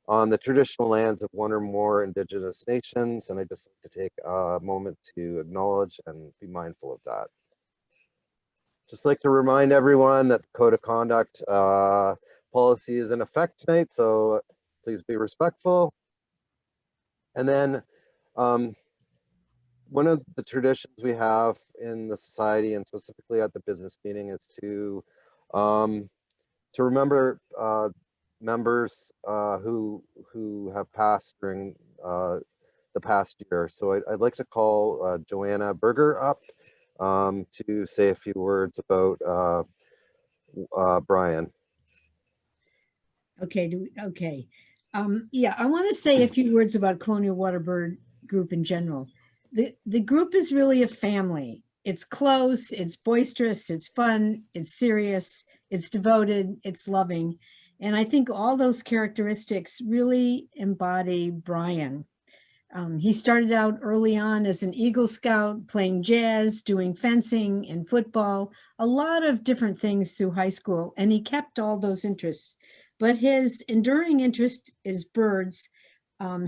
on the traditional lands of one or more Indigenous nations. And I just like to take a moment to acknowledge and be mindful of that. Just like to remind everyone that the code of conduct policy is in effect tonight, so please be respectful. And then one of the traditions we have in the society, and specifically at the business meeting, is to remember members who have passed during the past year. So I'd like to call Joanna Berger up to say a few words about Brian. Okay. Yeah, I want to say a few words about Colonial Waterbird Group in general. The group is really a family. It's close, it's boisterous, it's fun, it's serious, it's devoted, it's loving. And I think all those characteristics really embody Brian. He started out early on as an Eagle Scout, playing jazz, doing fencing and football, a lot of different things through high school, and he kept all those interests. But his enduring interest is birds.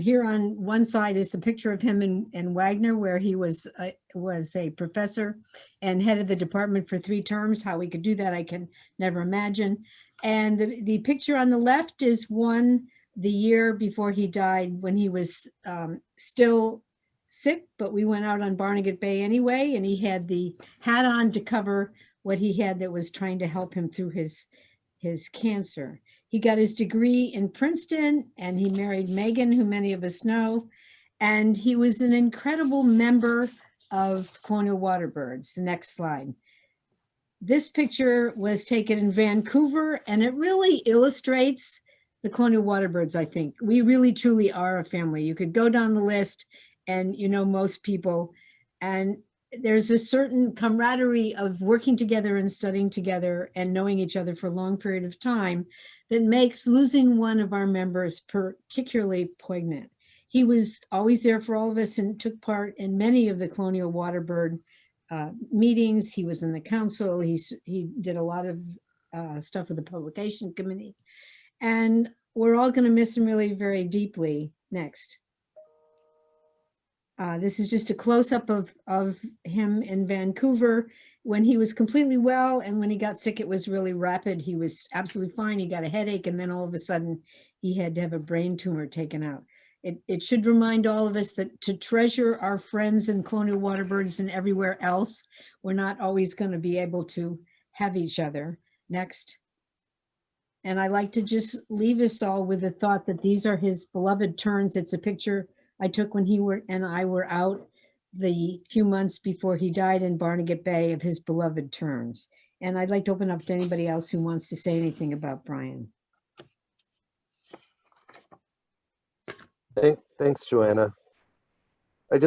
Here on one side is the picture of him in Wagner, where he was a professor and head of the department for 3 terms. How he could do that, I can never imagine. And the picture on the left is the year before he died, when he was still sick, but we went out on Barnegat Bay anyway, and he had the hat on to cover what he had that was trying to help him through his cancer. He got his degree in Princeton, and he married Megan, who many of us know, and he was an incredible member of Colonial Waterbirds. The next slide. This picture was taken in Vancouver, and it really illustrates the Colonial Waterbirds. I think we really truly are a family. You could go down the list and you know most people, and there's a certain camaraderie of working together and studying together and knowing each other for a long period of time that makes losing one of our members particularly poignant. He was always there for all of us and took part in many of the Colonial Waterbird meetings. He was in the council. He did a lot of stuff with the publication committee. And we're all going to miss him really very deeply. Next. This is just a close-up of him in Vancouver when he was completely well, and when he got sick, it was really rapid. He was absolutely fine. He got a headache, and then all of a sudden, he had to have a brain tumor taken out. It should remind all of us that to treasure our friends in Colonial Waterbirds and everywhere else, we're not always going to be able to have each other. Next. And I like to just leave us all with the thought that these are his beloved terns. It's a picture I took when he and I were out the few months before he died in Barnegat Bay of his beloved terns. And I'd like to open up to anybody else who wants to say anything about Brian. Thanks, Joanna. I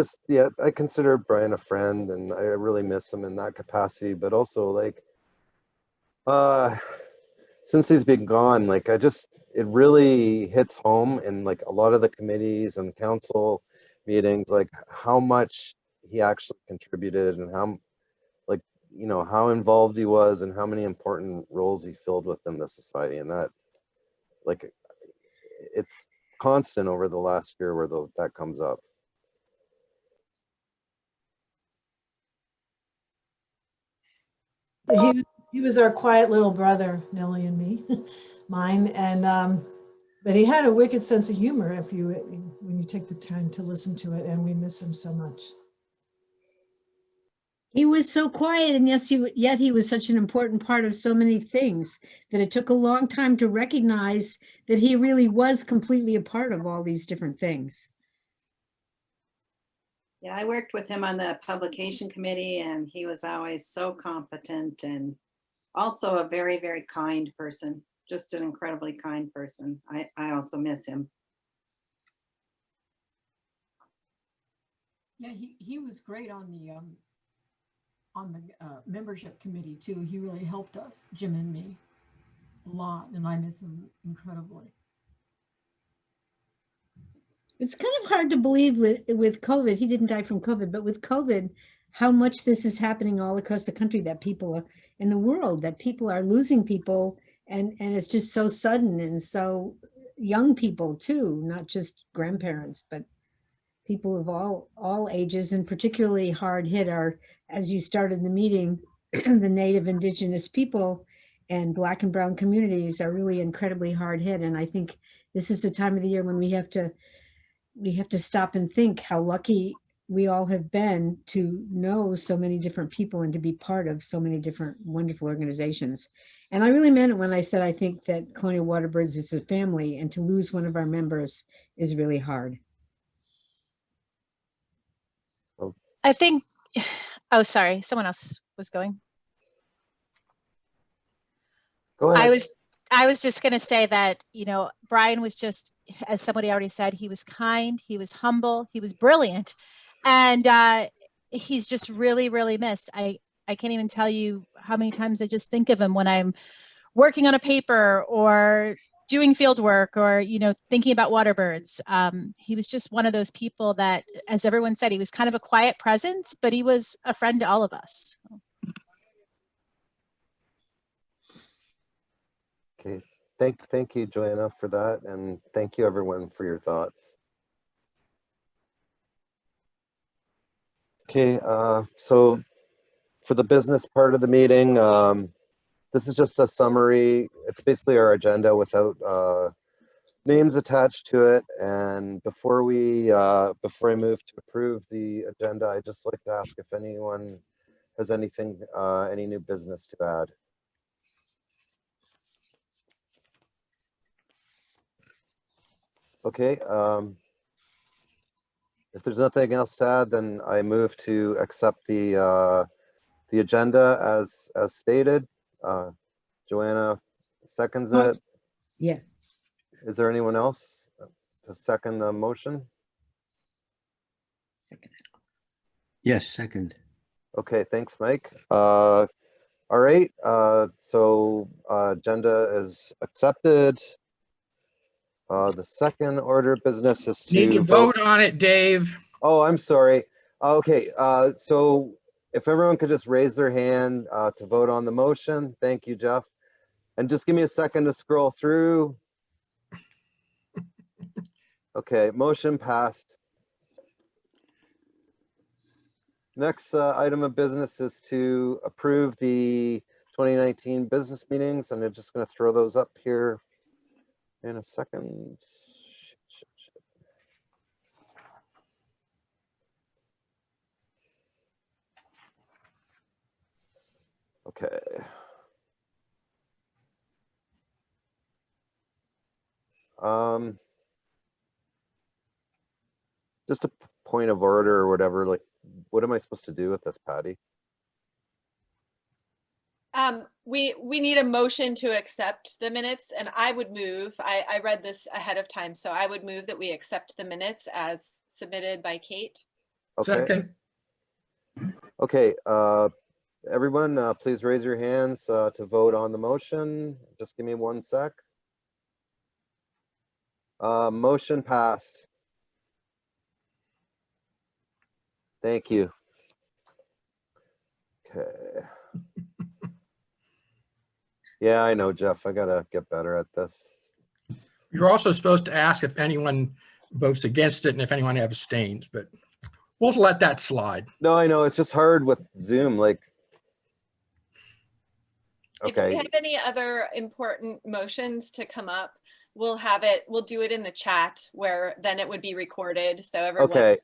consider Brian a friend, and I really miss him in that capacity, but also like, since he's been gone, like it really hits home in like a lot of the committees and council meetings, like how much he actually contributed and how, like, you know, how involved he was and how many important roles he filled within the society. And that, like, it's constant over the last year where that comes up. He was our quiet little brother, Nellie and me, mine, and but he had a wicked sense of humor when you take the time to listen to it, and we miss him so much. He was so quiet, and yet he was such an important part of so many things that it took a long time to recognize that he really was completely a part of all these different things. Yeah, I worked with him on the publication committee, and he was always so competent and also a very, very kind person, just an incredibly kind person. I also miss him. Yeah, he was great on the membership committee too. He really helped us, Jim and me, a lot, and I miss him incredibly. It's kind of hard to believe with COVID. He didn't die from COVID, but with COVID, how much this is happening all across the country, that people are in the world, that people are losing people, and it's just so sudden and so young people too, not just grandparents, but people of all ages, and particularly hard hit are, as you started the meeting, the Native Indigenous people and Black and Brown communities are really incredibly hard hit. And I think this is the time of the year when we have to stop and think how lucky we all have been to know so many different people and to be part of so many different wonderful organizations. And I really meant it when I said I think that Colonial Waterbirds is a family, and to lose one of our members is really hard. I think, oh, sorry, someone else was going. Go ahead. I was just going to say that, you know, Brian was just, as somebody already said, he was kind, he was humble, he was brilliant. And he's just really, really missed. I can't even tell you how many times I just think of him when I'm working on a paper or doing field work or, you know, thinking about waterbirds. He was just one of those people that, as everyone said, he was kind of a quiet presence, but he was a friend to all of us. Okay, thank you, Joanna, for that, and thank you everyone for your thoughts. Okay, so for the business part of the meeting, this is just a summary. It's basically our agenda without names attached to it. And before I move to approve the agenda, I'd just like to ask if anyone has anything, any new business to add. Okay, if there's nothing else to add, then I move to accept the agenda as stated. Joanna seconds it. Yeah. Is there anyone else to second the motion? Second. Yes, second. Okay, thanks, Mike. All right, so agenda is accepted. The second order of business is to Need to vote on it, Dave. Oh, I'm sorry. Okay, so if everyone could just raise their hand to vote on the motion. Thank you, Jeff. And just give me a second to scroll through. Okay, motion passed. Next item of business is to approve the 2019 business meetings, and I'm just going to throw those up here in a second. Okay. Just a point of order or whatever, like, what am I supposed to do with this, Patty? We need a motion to accept the minutes, and I would move, I read this ahead of time, so I would move that we accept the minutes as submitted by Kate. Okay. Second. Okay, everyone, please raise your hands to vote on the motion. Just give me 1 sec. Motion passed. Thank you. Okay. Yeah, I know, Jeff. I gotta get better at this. You're also supposed to ask if anyone votes against it and if anyone abstains, but we'll let that slide. No, I know. It's just hard with Zoom. Like, If we okay. have any other important motions to come up, we'll do it in the chat where then it would be recorded. So everyone Okay.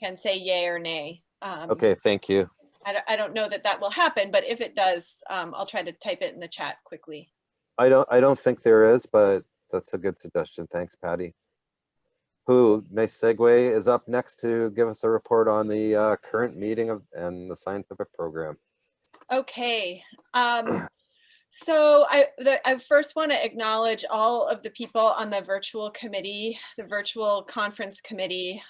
can say yay or nay. Okay, thank you. I don't know that will happen, but if it does, I'll try to type it in the chat quickly. I don't think there is, but that's a good suggestion. Thanks, Patty. Who, nice segue, is up next to give us a report on the current meeting and the scientific program. Okay. So I first want to acknowledge all of the people on the virtual committee, the virtual conference committee.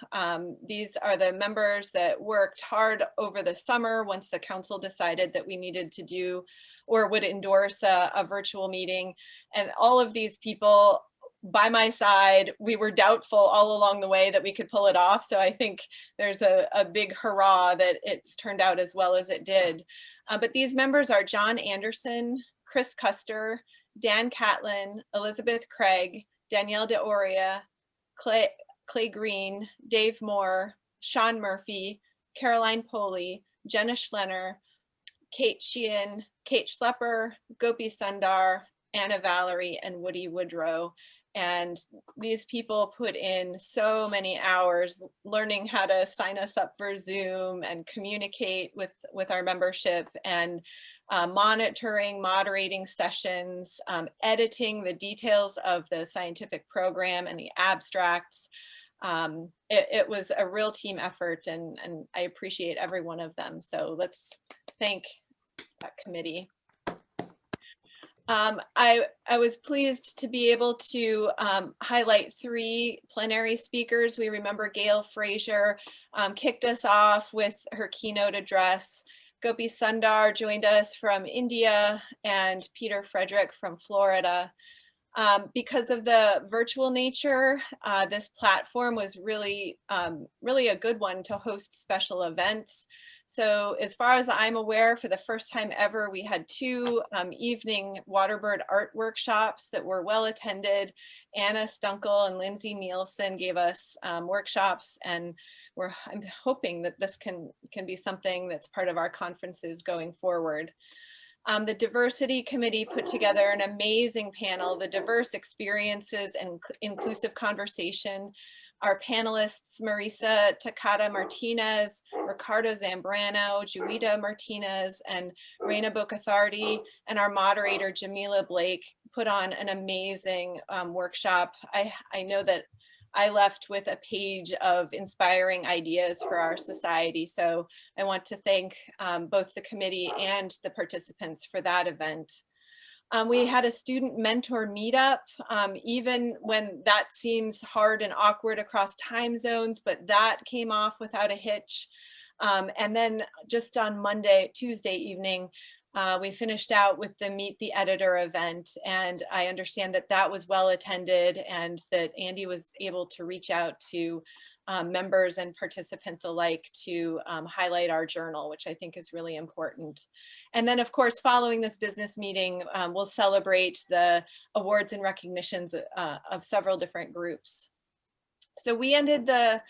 These are the members that worked hard over the summer once the council decided that we needed to do or would endorse a virtual meeting. And all of these people by my side, we were doubtful all along the way that we could pull it off. So I think there's a big hurrah that it's turned out as well as it did. But these members are John Anderson, Chris Custer, Dan Catlin, Elizabeth Craig, Danielle DeOria, Clay Green, Dave Moore, Sean Murphy, Caroline Poley, Jenna Schlenner, Kate Sheehan, Kate Schlepper, Gopi Sundar, Anna Valerie, and Woody Woodrow. And these people put in so many hours learning how to sign us up for Zoom and communicate with our membership, and monitoring, moderating sessions, editing the details of the scientific program and the abstracts. It was a real team effort, and I appreciate every one of them. So let's thank that committee. I was pleased to be able to highlight 3 plenary speakers. We remember Gail Frazier kicked us off with her keynote address. Gopi Sundar joined us from India, and Peter Frederick from Florida. Because of the virtual nature, this platform was really a good one to host special events. So as far as I'm aware, for the first time ever, we had 2 evening Waterbird art workshops that were well attended. Anna Stunkel and Lindsay Nielsen gave us workshops, and I'm hoping that this can be something that's part of our conferences going forward. The diversity committee put together an amazing panel, the diverse experiences and inclusive conversation. Our panelists, Marisa Takata Martinez, Ricardo Zambrano, Juita Martinez, and Reina Bocathardi, and our moderator, Jamila Blake, put on an amazing workshop. I know that I left with a page of inspiring ideas for our society. So I want to thank both the committee and the participants for that event. We had a student mentor meetup, even when that seems hard and awkward across time zones, but that came off without a hitch. And then just on Tuesday evening, we finished out with the Meet the Editor event, and I understand that that was well attended, and that Andy was able to reach out to members and participants alike to highlight our journal, which I think is really important. And then, of course, following this business meeting, we'll celebrate the awards and recognitions of several different groups. So we ended the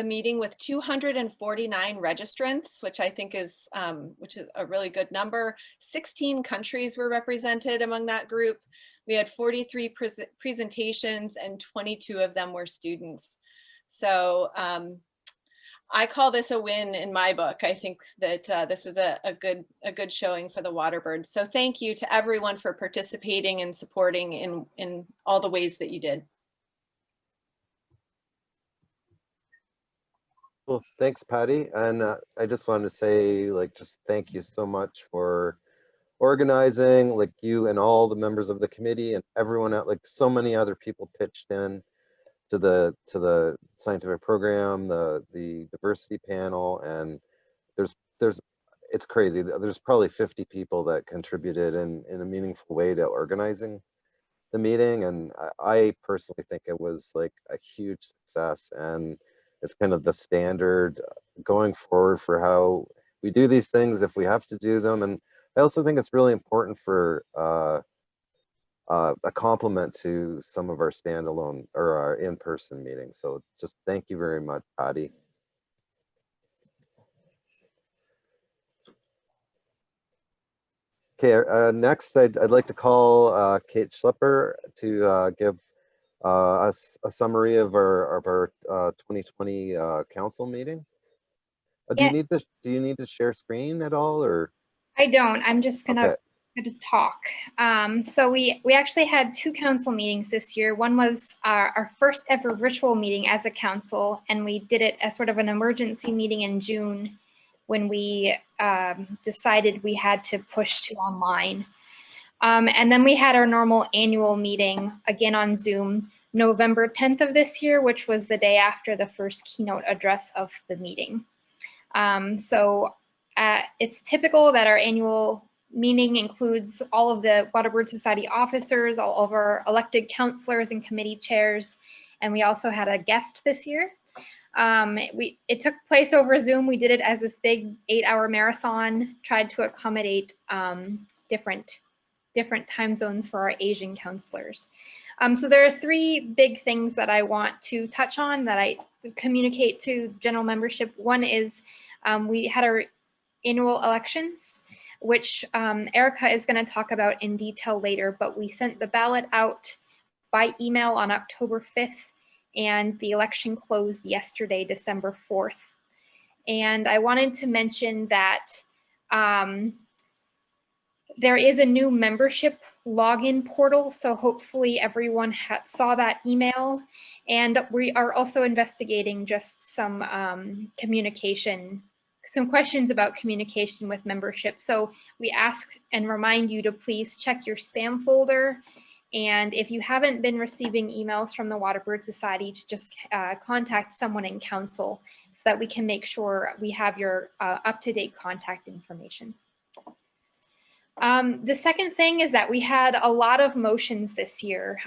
meeting with 249 registrants, which I think is a really good number. 16 countries were represented among that group. We had 43 presentations, and 22 of them were students. So I call this a win in my book. I think that this is a good showing for the Waterbirds. So thank you to everyone for participating and supporting in all the ways that you did. Well, thanks, Patty. And I just wanted to say, just thank you so much for organizing, you and all the members of the committee and everyone else, so many other people pitched in to the scientific program, the diversity panel, and it's crazy. There's probably 50 people that contributed in a meaningful way to organizing the meeting, and I personally think it was a huge success, and it's kind of the standard going forward for how we do these things if we have to do them. And I also think it's really important for a compliment to some of our standalone or our in-person meetings. So just thank you very much, Patty. Okay, next I'd like to call Kate Schlepper to give us a summary of our 2020 council meeting. Do you need to share screen at all, or? I don't. I'm just gonna Okay. talk. So we actually had 2 council meetings this year. One was our first ever virtual meeting as a council, and we did it as sort of an emergency meeting in June when we decided we had to push to online. And then we had our normal annual meeting again on Zoom, November 10th of this year, which was the day after the first keynote address of the meeting. It's typical that our annual meeting includes all of the Waterbird Society officers, all of our elected councilors and committee chairs, and we also had a guest this year. It took place over Zoom. We did it as this big 8-hour marathon, tried to accommodate different time zones for our Asian counselors. So there are three big things that I want to touch on that I communicate to general membership. One is we had our annual elections, which Erica is going to talk about in detail later, but we sent the ballot out by email on October 5th, and the election closed yesterday, December 4th. And I wanted to mention that there is a new membership login portal, so hopefully everyone saw that email. And we are also investigating just some communication, some questions about communication with membership. So we ask and remind you to please check your spam folder. And if you haven't been receiving emails from the Waterbird Society, to just contact someone in council so that we can make sure we have your up-to-date contact information. The second thing is that we had a lot of motions this year,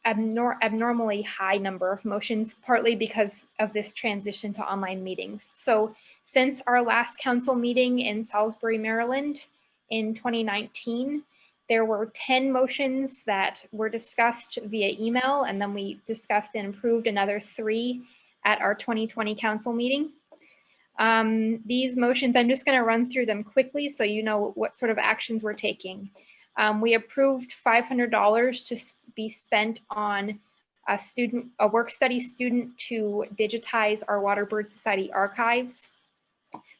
abnormally high number of motions, partly because of this transition to online meetings. So since our last council meeting in Salisbury, Maryland in 2019, there were 10 motions that were discussed via email, and then we discussed and approved another 3 at our 2020 council meeting. These motions, I'm just going to run through them quickly so you know what sort of actions we're taking. We approved $500 to be spent on a work study student to digitize our Waterbird Society archives.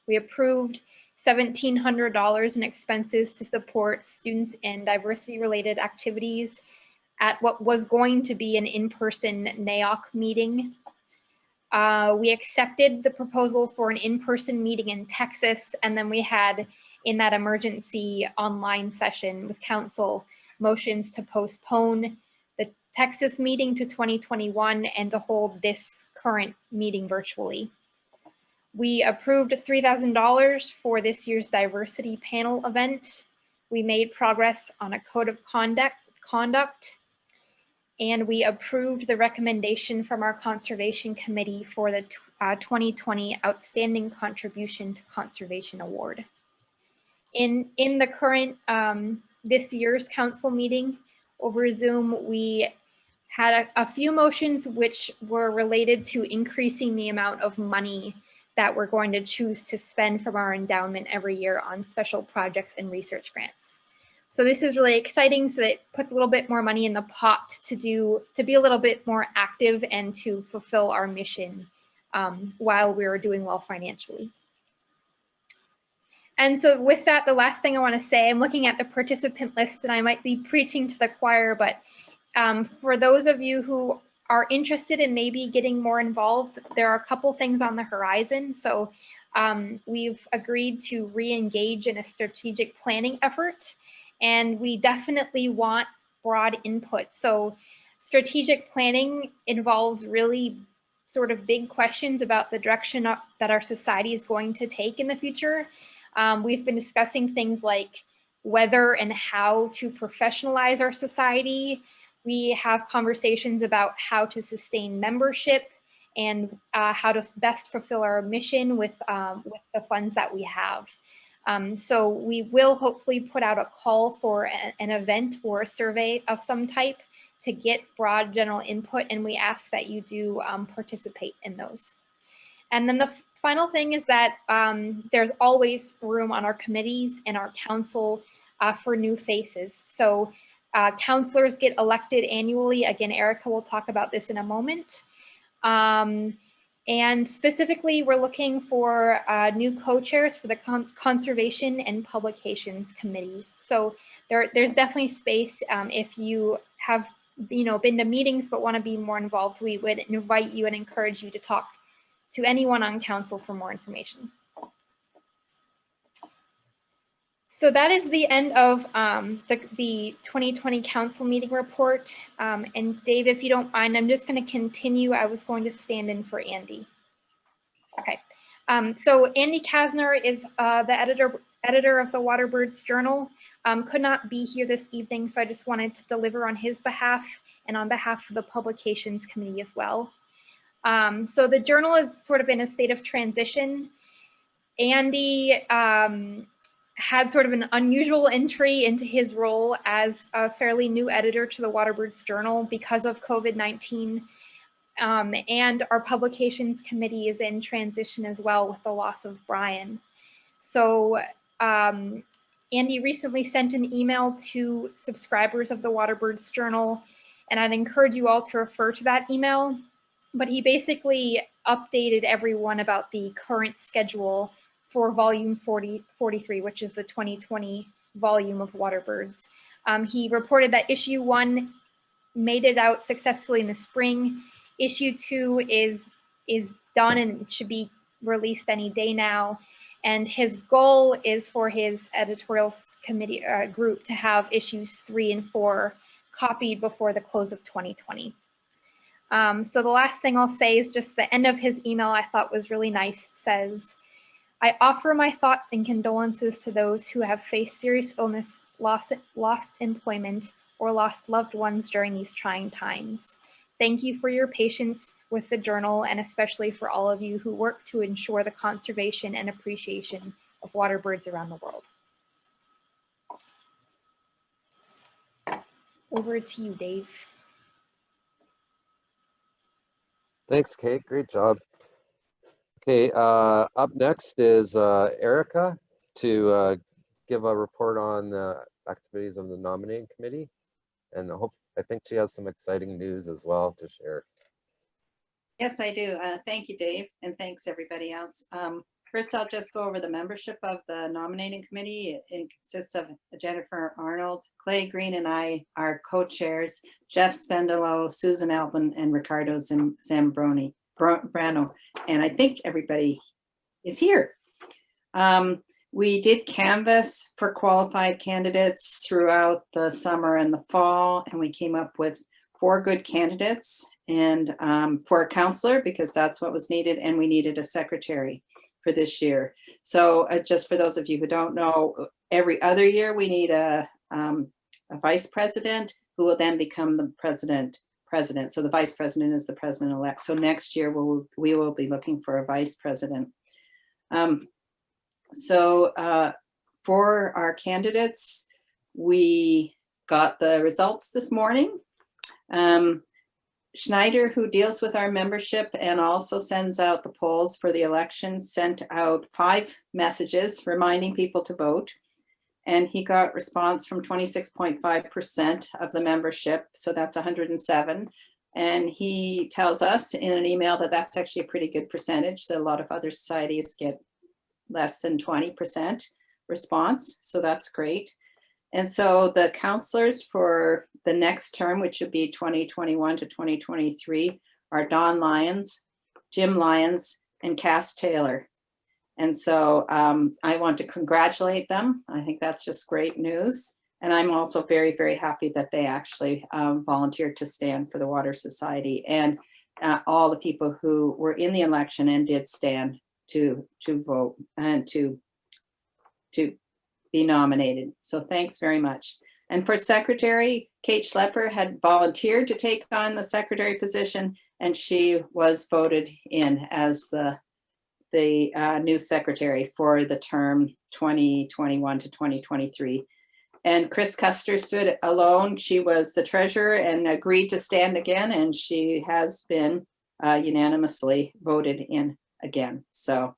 We approved $1,700 in expenses to support students in diversity-related activities at what was going to be an in-person NAOC meeting. We accepted the proposal for an in-person meeting in Texas, and then we had, in that emergency online session with council, motions to postpone the Texas meeting to 2021 and to hold this current meeting virtually. We approved $3,000 for this year's diversity panel event. We made progress on a code of conduct, and we approved the recommendation from our conservation committee for the 2020 Outstanding Contribution to Conservation Award. In the current, this year's council meeting over Zoom, we had a few motions which were related to increasing the amount of money that we're going to choose to spend from our endowment every year on special projects and research grants. So this is really exciting, so that it puts a little bit more money in the pot to be a little bit more active and to fulfill our mission while we're doing well financially. And so with that, the last thing I want to say, I'm looking at the participant list and I might be preaching to the choir, but for those of you who are interested in maybe getting more involved, there are a couple things on the horizon. So we've agreed to re-engage in a strategic planning effort, and we definitely want broad input. So strategic planning involves really sort of big questions about the direction that our society is going to take in the future. We've been discussing things like whether and how to professionalize our society. We have conversations about how to sustain membership and how to best fulfill our mission with the funds that we have. So we will hopefully put out a call for an event or a survey of some type to get broad general input, and we ask that you do participate in those. And then the final thing is that there's always room on our committees and our council for new faces. So counselors get elected annually. Again, Erica will talk about this in a moment. And specifically, we're looking for new co-chairs for the conservation and publications committees. So there's definitely space if you have been to meetings but want to be more involved. We would invite you and encourage you to talk to anyone on council for more information. So that is the end of the 2020 council meeting report. And Dave, if you don't mind, I'm just going to continue. I was going to stand in for Andy. Okay. So Andy Kasner is the editor of the Waterbirds Journal. Could not be here this evening, so I just wanted to deliver on his behalf and on behalf of the publications committee as well. So the journal is sort of in a state of transition. Andy had sort of an unusual entry into his role as a fairly new editor to the Waterbirds Journal because of COVID-19. And our publications committee is in transition as well with the loss of Brian. So Andy recently sent an email to subscribers of the Waterbirds Journal, and I'd encourage you all to refer to that email. But he basically updated everyone about the current schedule for volume 43, which is the 2020 volume of Waterbirds. He reported that issue 1 made it out successfully in the spring. Issue 2 is done and should be released any day now. And his goal is for his editorial committee group to have issues 3 and 4 copied before the close of 2020. So the last thing I'll say is just the end of his email I thought was really nice. It says, I offer my thoughts and condolences to those who have faced serious illness, lost employment, or lost loved ones during these trying times. Thank you for your patience with the journal, and especially for all of you who work to ensure the conservation and appreciation of waterbirds around the world. Over to you, Dave. Thanks, Kate. Great job. Okay, up next is Erica to give a report on the activities of the nominating committee. And I think she has some exciting news as well to share. Yes, I do. Thank you, Dave, and thanks everybody else. First, I'll just go over the membership of the nominating committee. It consists of Jennifer Arnold, Clay Green, and I are co-chairs, Jeff Spendolo, Susan Albin, and Ricardo Zambrano. And I think everybody is here. We did canvass for qualified candidates throughout the summer and the fall, and we came up with 4 good candidates, and for a counselor, because that's what was needed, and we needed a secretary for this year. So just for those of you who don't know, every other year we need a vice president who will then become the president. So the vice president is the president-elect. So next year we will be looking for a vice president. For our candidates, we got the results this morning. Schneider, who deals with our membership and also sends out the polls for the election, sent out 5 messages reminding people to vote. And he got response from 26.5% of the membership. So that's 107. And he tells us in an email that that's actually a pretty good percentage, that a lot of other societies get less than 20% response. So that's great. And so the counselors for the next term, which would be 2021 to 2023, are Don Lyons, Jim Lyons, and Cass Taylor. And so I want to congratulate them. I think that's just great news. And I'm also very, very happy that they actually volunteered to stand for the Water Society, and all the people who were in the election and did stand to vote and to be nominated. So thanks very much. And for secretary, Kate Schlepper had volunteered to take on the secretary position, and she was voted in as the new secretary for the term 2021 to 2023. And Chris Custer stood alone. She was the treasurer and agreed to stand again, and she has been unanimously voted in again. So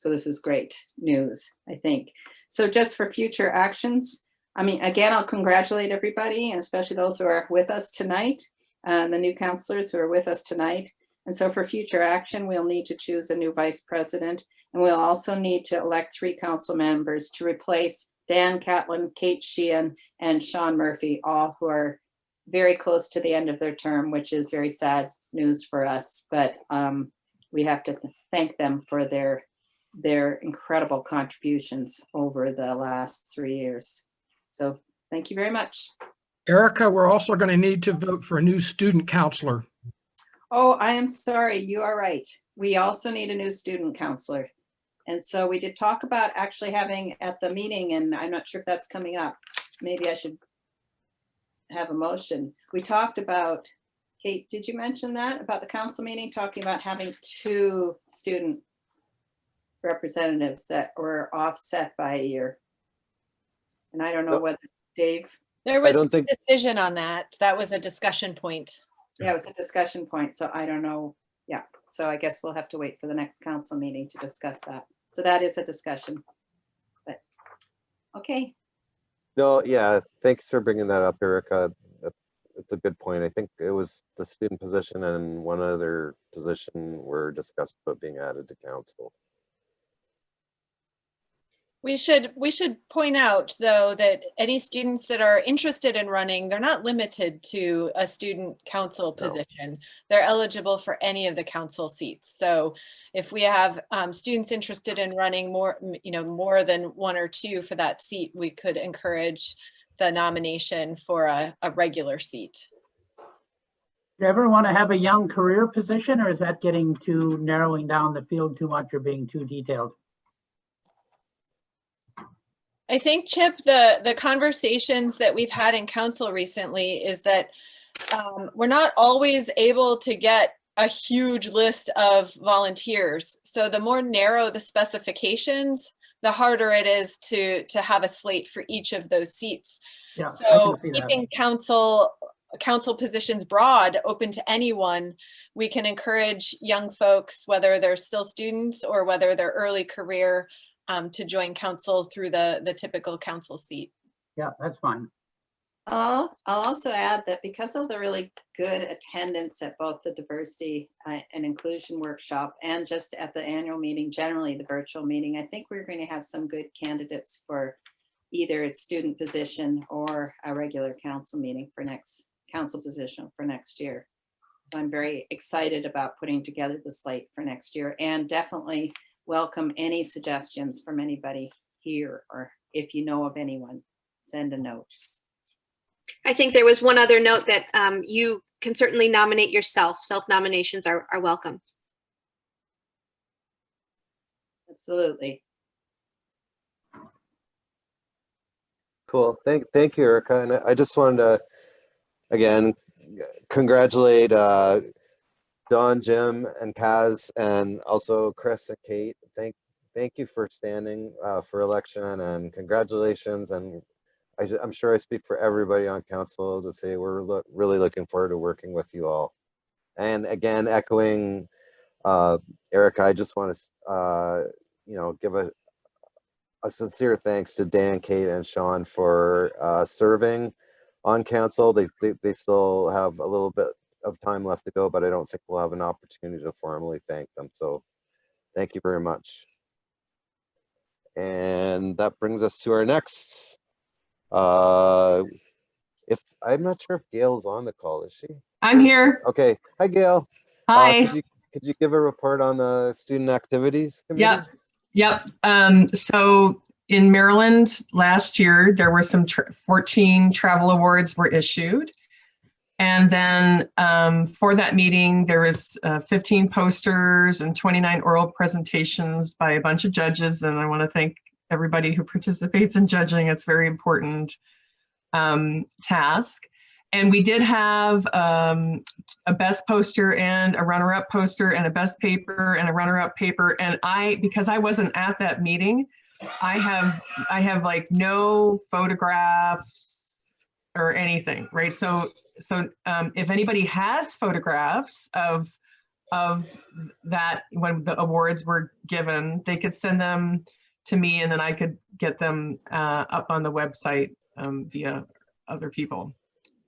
this is great news, I think. So just for future actions, I mean, again, I'll congratulate everybody, and especially those who are with us tonight, the new counselors who are with us tonight. And so for future action, we'll need to choose a new vice president, and we'll also need to elect 3 council members to replace Dan Catlin, Kate Sheehan, and Sean Murphy, all who are very close to the end of their term, which is very sad news for us. But we have to thank them for their incredible contributions over the last 3 years. So thank you very much. Erica, we're also going to need to vote for a new student counselor. Oh, I am sorry. You are right. We also need a new student counselor. And so we did talk about actually having at the meeting, and I'm not sure if that's coming up. Maybe I should have a motion. We talked about, Kate, did you mention that about the council meeting, talking about having 2 student representatives that were offset by a year? And I don't know No. whether Dave, There was don't no think- decision on that. That was a discussion point. yeah, it was a discussion point, so I don't know. Yeah, so I guess we'll have to wait for the next council meeting to discuss that. So that is a discussion. But, okay, No, yeah, thanks for bringing that up, Erica. It's a good point. I think it was the student position and one other position were discussed about being added to council. We should point out, though, that any students that are interested in running, they're not limited to a student council No. position. They're eligible for any of the council seats. So if we have students interested in running more than one or two for that seat, we could encourage the nomination for a regular seat. Do you ever want to have a young career position, or is that getting too narrowing down the field too much or being too detailed? I think, Chip, the conversations that we've had in council recently is that we're not always able to get a huge list of volunteers. So the more narrow the specifications, the harder it is to have a slate for each of those seats. Yeah, So I can see that. keeping council positions broad, open to anyone, we can encourage young folks, whether they're still students or whether they're early career, to join council through the typical council seat. Yeah, that's fine. I'll also add that because of the really good attendance at both the diversity and inclusion workshop and just at the annual meeting, generally the virtual meeting, I think we're going to have some good candidates for either a student position or a regular council meeting for council position for next year. So I'm very excited about putting together the slate for next year, and definitely welcome any suggestions from anybody here, or if you know of anyone, send a note. I think there was one other note that you can certainly nominate yourself. Self-nominations are welcome. Absolutely. Cool. Thank you, Erica. And I just wanted to, again, congratulate Don, Jim, and Kaz, and also Chris and Kate. Thank you for standing for election, and congratulations. And I'm sure I speak for everybody on council to say we're really looking forward to working with you all. And again, echoing Erica, I just want to give a sincere thanks to Dan, Kate, and Sean for serving on council. They still have a little bit of time left to go, but I don't think we'll have an opportunity to formally thank them. So thank you very much. And that brings us to our next. If I'm not sure if Gail's on the call, is she? I'm here. Okay. Hi, Gail. Hi. Could you give a report on the student activities committee? Yep. So in Maryland last year, there were some 14 travel awards were issued. And then for that meeting, there was 15 posters and 29 oral presentations by a bunch of judges. And I want to thank everybody who participates in judging. It's a very important task. And we did have a best poster and a runner-up poster and a best paper and a runner-up paper. And because I wasn't at that meeting, I have like no photographs or anything, right? So if anybody has photographs of that when the awards were given, they could send them to me, and then I could get them up on the website via other people.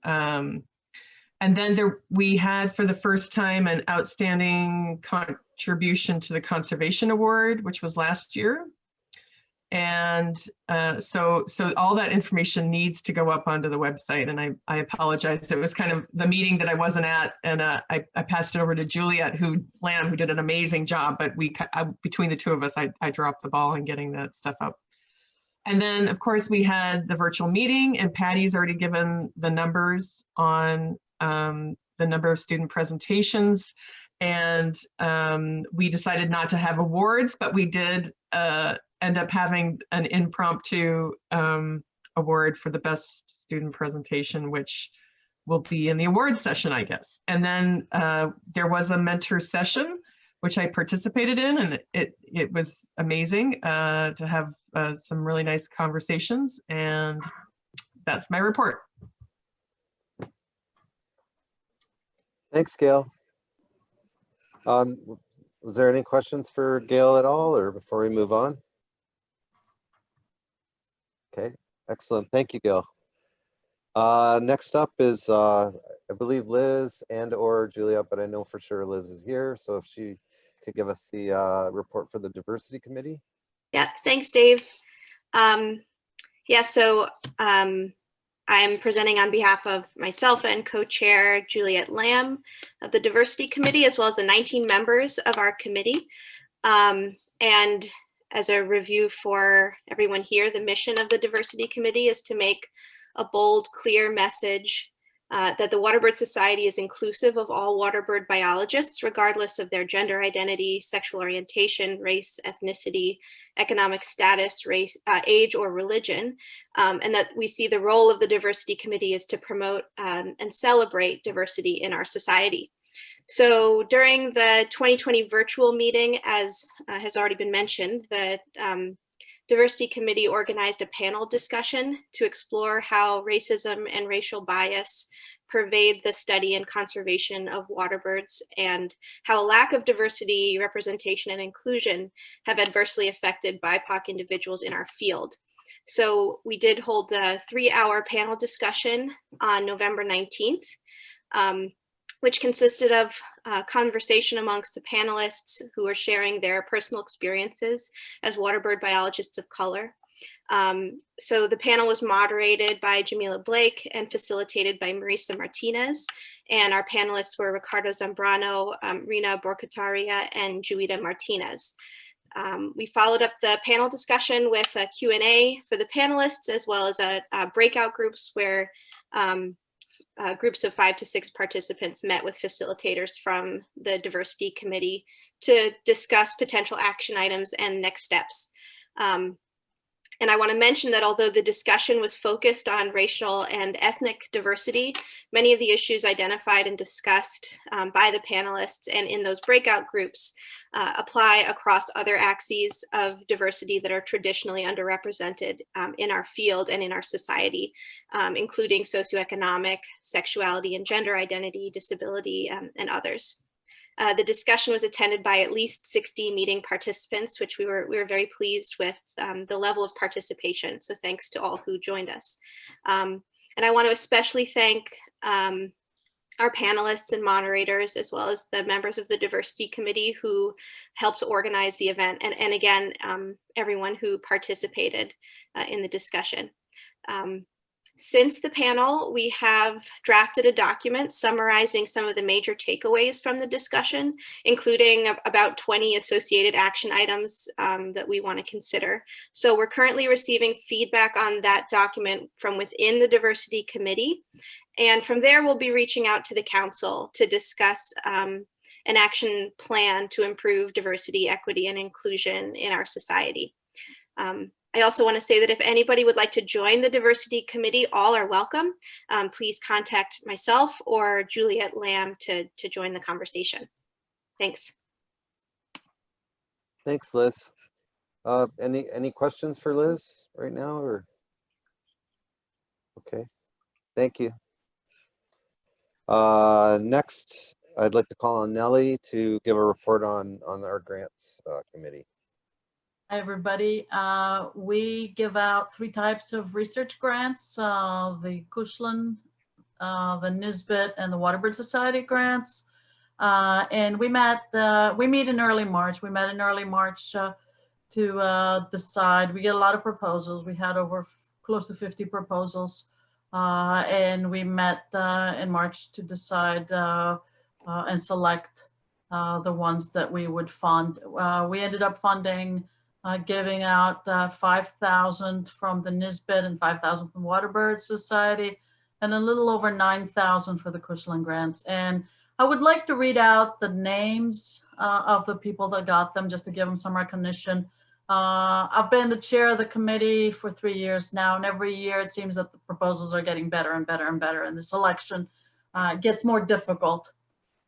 And then we had for the first time an outstanding contribution to the Conservation Award, which was last year. And so all that information needs to go up onto the website. And I apologize. It was kind of the meeting that I wasn't at, and I passed it over to Juliet Lamb, who did an amazing job. But between the two of us, I dropped the ball in getting that stuff up. And then, of course, we had the virtual meeting, and Patty's already given the numbers on the number of student presentations. And we decided not to have awards, but we did end up having an impromptu award for the best student presentation, which will be in the awards session, I guess. And then there was a mentor session, which I participated in, and it was amazing to have some really nice conversations, and that's my report. Thanks, Gail. Was there any questions for Gail at all, or before we move on? Okay, excellent. Thank you, Gail. Next up is, I believe, Liz and or Julia, but I know for sure Liz is here. So if she could give us the report for the Diversity Committee. Yeah, thanks, Dave. Yeah, so I'm presenting on behalf of myself and co-chair Juliet Lamb of the Diversity Committee, as well as the 19 members of our committee. And as a review for everyone here, the mission of the Diversity Committee is to make a bold, clear message that the Waterbird Society is inclusive of all waterbird biologists, regardless of their gender identity, sexual orientation, race, ethnicity, economic status, race, age, or religion, and that we see the role of the Diversity Committee is to promote and celebrate diversity in our society. So during the 2020 virtual meeting, as has already been mentioned, the Diversity Committee organized a panel discussion to explore how racism and racial bias pervade the study and conservation of waterbirds, and how a lack of diversity, representation, and inclusion have adversely affected BIPOC individuals in our field. So we did hold a 3-hour panel discussion on November 19th, which consisted of conversation amongst the panelists who were sharing their personal experiences as waterbird biologists of color. So the panel was moderated by Jamila Blake and facilitated by Marisa Martinez. And our panelists were Ricardo Zambrano, Rina Borcataria, and Juita Martinez. We followed up the panel discussion with a Q&A for the panelists, as well as breakout groups where groups of 5 to 6 participants met with facilitators from the Diversity Committee to discuss potential action items and next steps. And I want to mention that although the discussion was focused on racial and ethnic diversity, many of the issues identified and discussed by the panelists and in those breakout groups apply across other axes of diversity that are traditionally underrepresented in our field and in our society, including socioeconomic, sexuality and gender identity, disability, and others. The discussion was attended by at least 60 meeting participants, which we were very pleased with the level of participation. So thanks to all who joined us. And I want to especially thank our panelists and moderators, as well as the members of the Diversity Committee who helped organize the event. And again, everyone who participated in the discussion. Since the panel, we have drafted a document summarizing some of the major takeaways from the discussion, including about 20 associated action items that we want to consider. So we're currently receiving feedback on that document from within the Diversity Committee. And from there, we'll be reaching out to the council to discuss an action plan to improve diversity, equity, and inclusion in our society. I also want to say that if anybody would like to join the Diversity Committee, all are welcome. Please contact myself or Juliet Lamb to join the conversation. Thanks. Thanks, Liz. Any questions for Liz right now, or? Okay, thank you. Next, I'd like to call on Nellie to give a report on our grants committee. Hi, everybody. We give out 3 types of research grants, the Cushlan, the Nisbet, and the Waterbird Society grants. And we meet in early March. We met in early March to decide. We get a lot of proposals. We had over close to 50 proposals. And we met in March to decide and select the ones that we would fund. We ended up funding giving out 5,000 from the Nisbet and 5,000 from Waterbird Society, and a little over 9,000 for the Cushlan grants. And I would like to read out the names of the people that got them, just to give them some recognition. I've been the chair of the committee for 3 years now, and every year it seems that the proposals are getting better and better and better, and the selection gets more difficult.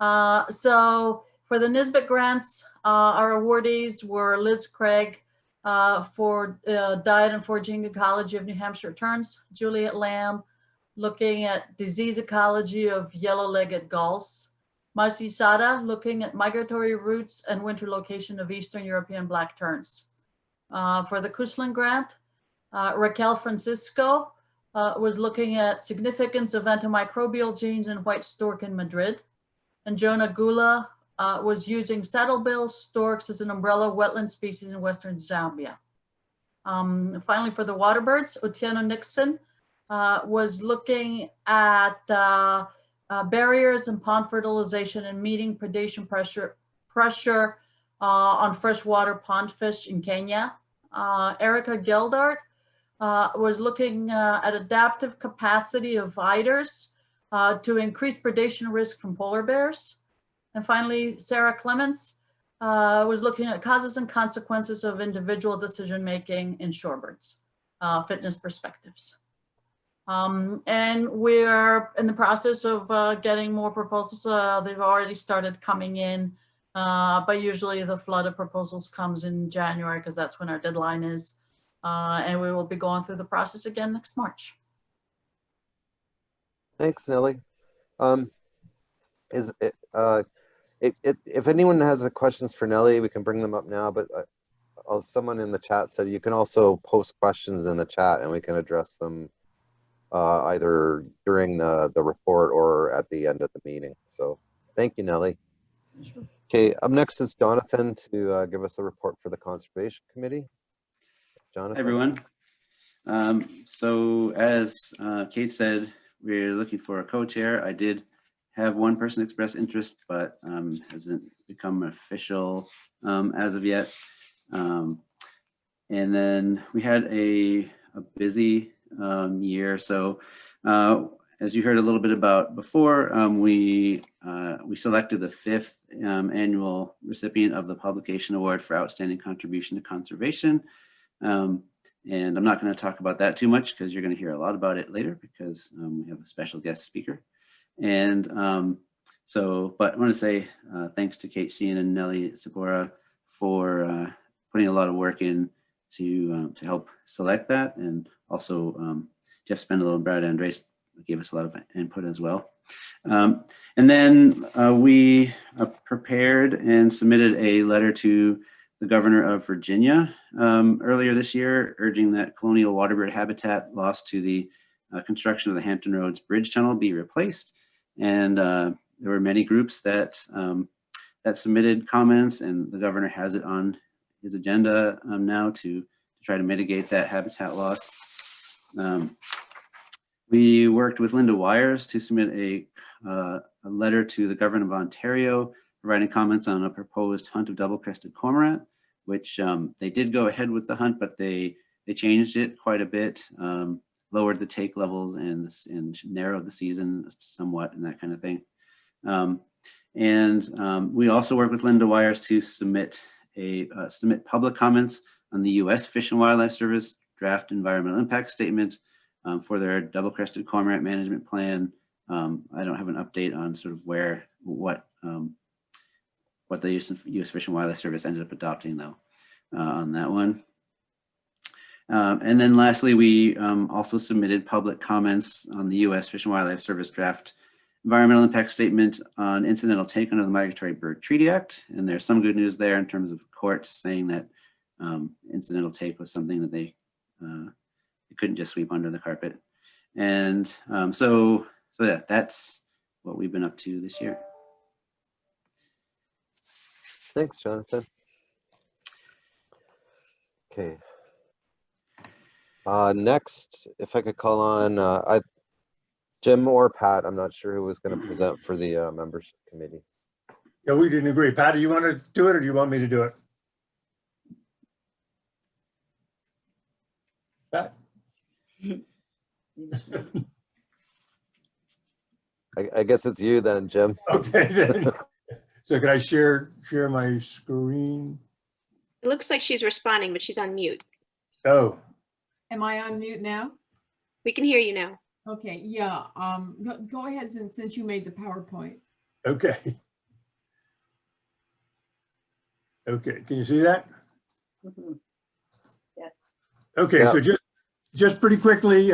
So for the Nisbet grants, our awardees were Liz Craig, for diet and foraging ecology of New Hampshire terns. Juliet Lamb, looking at disease ecology of yellow-legged gulls. Marcy Sada, looking at migratory routes and winter location of Eastern European black terns. For the Cushlan grant, Raquel Francisco was looking at significance of antimicrobial genes in white stork in Madrid. And Jonah Gula was using saddlebill storks as an umbrella wetland species in Western Zambia. Finally, for the waterbirds, Otieno Nixon was looking at barriers in pond fertilization and meeting predation pressure on freshwater pond fish in Kenya. Erica Geldart was looking at adaptive capacity of eiders to increase predation risk from polar bears. And finally, Sarah Clements was looking at causes and consequences of individual decision-making in shorebirds, fitness perspectives. And we're in the process of getting more proposals. They've already started coming in, but usually the flood of proposals comes in January because that's when our deadline is. And we will be going through the process again next March. Thanks, Nellie. If anyone has questions for Nellie, we can bring them up now, but someone in the chat said you can also post questions in the chat and we can address them either during the report or at the end of the meeting. So thank you, Nellie. Sure. Okay, up next is Jonathan to give us a report for the Conservation Committee. Jonathan. Hi, everyone. So as Kate said, we're looking for a co-chair. I did have one person express interest, but hasn't become official as of yet. And then we had a busy year. So as you heard a little bit about before, we selected the 5th annual recipient of the Publication Award for Outstanding Contribution to Conservation. And I'm not going to talk about that too much because you're going to hear a lot about it later because we have a special guest speaker. And but I want to say thanks to Kate Sheehan and Nellie Segura for putting a lot of work in to help select that. And also Jeff Spendle and Brad Andres gave us a lot of input as well. And then we prepared and submitted a letter to the governor of Virginia earlier this year, urging that colonial waterbird habitat lost to the construction of the Hampton Roads Bridge Tunnel be replaced. And there were many groups that submitted comments, and the governor has it on his agenda now to try to mitigate that habitat loss. We worked with Linda Wires to submit a letter to the governor of Ontario, providing comments on a proposed hunt of double-crested cormorant, which they did go ahead with the hunt, but they changed it quite a bit, lowered the take levels and narrowed the season somewhat and that kind of thing. We also worked with Linda Wires to submit public comments on the U.S. Fish and Wildlife Service draft environmental impact statement for their double-crested cormorant management plan. I don't have an update on sort of what the U.S. Fish and Wildlife Service ended up adopting though on that one. And then lastly, we also submitted public comments on the U.S. Fish and Wildlife Service draft environmental impact statement on incidental take under the Migratory Bird Treaty Act. And there's some good news there in terms of courts saying that incidental take was something that they couldn't just sweep under the carpet. And so yeah, that's what we've been up to this year. Thanks, Jonathan. Okay. Next, if I could call on Jim or Pat, I'm not sure who was going to present for the membership committee. Yeah, we didn't agree. Pat, do you want to do it or do you want me to do it? Pat? I guess it's you then, Jim. Okay, then. So can I share my screen? It looks like she's responding, but she's on mute. Oh. Am I on mute now? We can hear you now. Okay, yeah, go ahead since you made the PowerPoint. Okay. Okay, can you see that? Mm-hmm. Yes. Okay, Yeah. so just pretty quickly,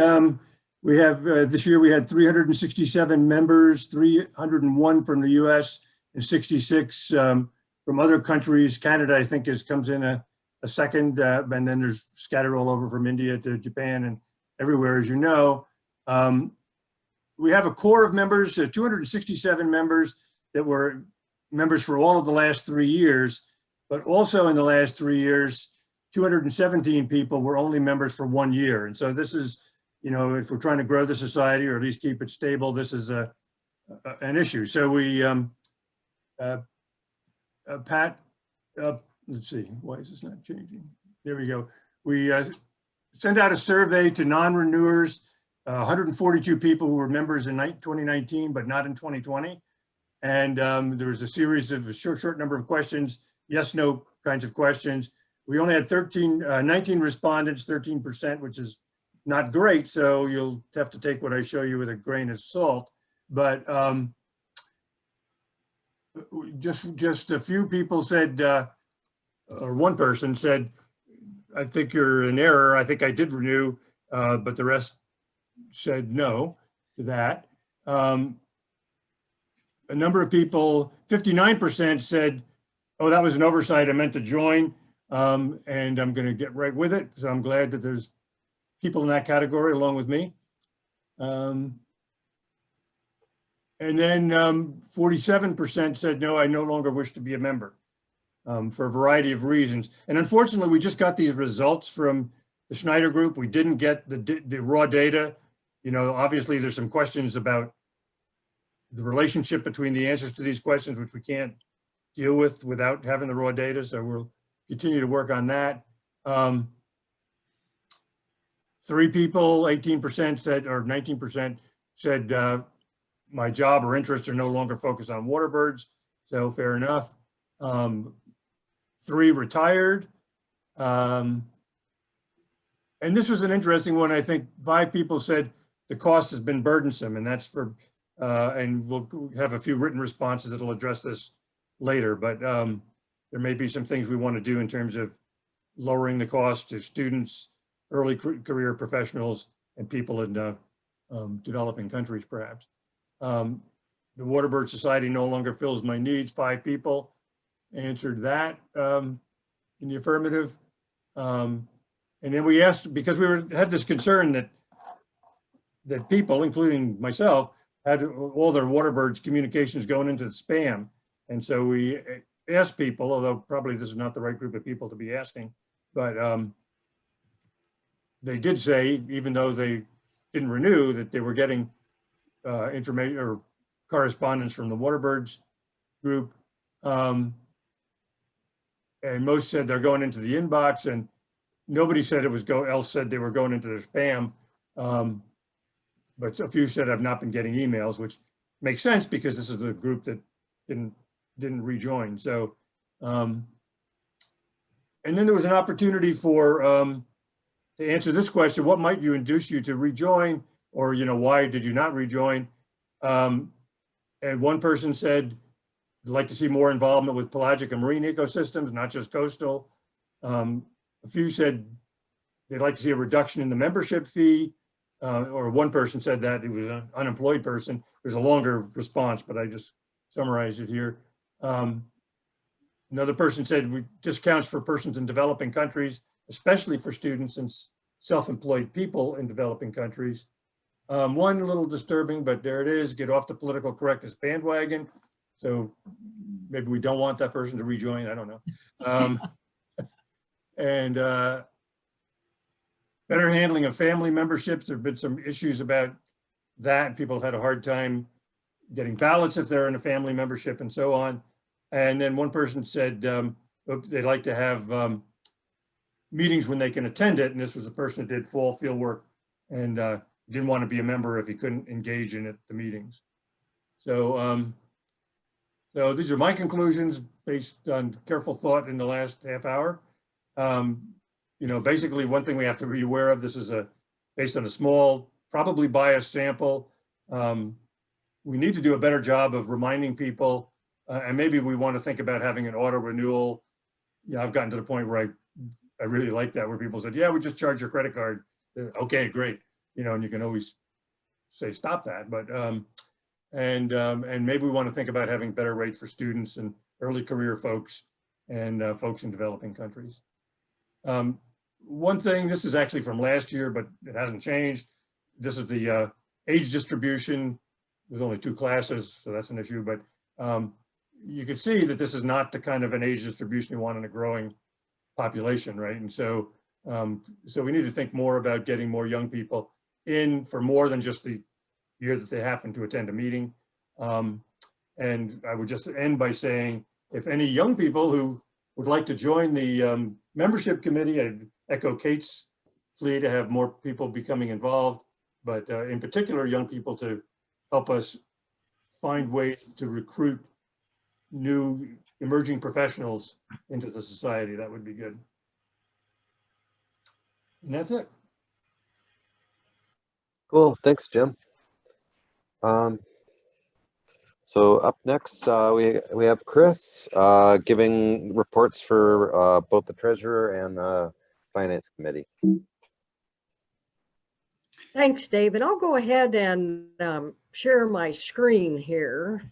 we have this year we had 367 members, 301 from the US and 66 from other countries. Canada, I think, comes in a second, and then there's scattered all over from India to Japan and everywhere, as you know. We have a core of members, 267 members that were members for all of the last 3 years, but also in the last 3 years, 217 people were only members for 1 year. And so this is, you know, if we're trying to grow the society or at least keep it stable, this is an issue. So we, Pat, let's see, why is this not changing? There we go. We send out a survey to non-renewers, 142 people who were members in 2019, but not in 2020. And there was a series of a short number of questions, yes, no kinds of questions. We only had 19 respondents, 13%, which is not great. So you'll have to take what I show you with a grain of salt. But just a few people said, or one person said, I think you're in error. I think I did renew, but the rest said no to that. A number of people, 59% said, oh, that was an oversight, I meant to join, and I'm going to get right with it. So I'm glad that there's people in that category along with me. And then 47% said, no, I no longer wish to be a member for a variety of reasons. And unfortunately, we just got these results from the Schneider Group. We didn't get the raw data. You know, obviously there's some questions about the relationship between the answers to these questions, which we can't deal with without having the raw data. So we'll continue to work on that. 3 people, 18% said, or 19% said, my job or interests are no longer focused on waterbirds. So fair enough. 3 retired. And this was an interesting one. I think 5 people said the cost has been burdensome, and that's for, and we'll have a few written responses that'll address this later, but there may be some things we want to do in terms of lowering the cost to students, early career professionals, and people in developing countries, perhaps. The Waterbird Society no longer fills my needs. 5 people answered that in the affirmative. And then we asked, because we had this concern that people, including myself, had all their Waterbirds communications going into the spam. And so we asked people, although probably this is not the right group of people to be asking, but they did say, even though they didn't renew, that they were getting information or correspondence from the Waterbirds group. And most said they're going into the inbox, and nobody said else said they were going into their spam. But a few said I've not been getting emails, which makes sense because this is the group that didn't rejoin. So, and then there was an opportunity for to answer this question: what might you induce you to rejoin, or why did you not rejoin? And one person said they'd like to see more involvement with pelagic and marine ecosystems, not just coastal. A few said they'd like to see a reduction in the membership fee. Or one person said that it was an unemployed person. There's a longer response, but I just summarized it here. Another person said discounts for persons in developing countries, especially for students and self-employed people in developing countries. One a little disturbing, but there it is, get off the political correctness bandwagon. So maybe we don't want that person to rejoin, I don't know. And better handling of family memberships. There have been some issues about that. People have had a hard time getting ballots if they're in a family membership and so on. And then one person said they'd like to have meetings when they can attend it. And this was a person who did fall field work and didn't want to be a member if he couldn't engage in it, the meetings. So, so these are my conclusions based on careful thought in the last half hour. Basically one thing we have to be aware of, this is based on a small, probably biased sample. We need to do a better job of reminding people, and maybe we want to think about having an auto renewal. I've gotten to the point where I I really like that, where people said, yeah, we just charge your credit card. Okay, great. You know, and you can always say, stop that. But, and maybe we want to think about having better rates for students and early career folks and folks in developing countries. One thing, this is actually from last year, but it hasn't changed. This is the age distribution. There's only 2 classes, so that's an issue, but you can see that this is not the kind of an age distribution you want in a growing population, right? And so, so we need to think more about getting more young people in for more than just the year that they happen to attend a meeting. And I would just end by saying, if any young people who would like to join the membership committee, I'd echo Kate's plea to have more people becoming involved, but in particular, young people to help us find ways to recruit new emerging professionals into the society. That would be good. And that's it. Cool, thanks, Jim. So up next, we have Chris giving reports for both the treasurer and the finance committee. Thanks, David. I'll go ahead and share my screen here.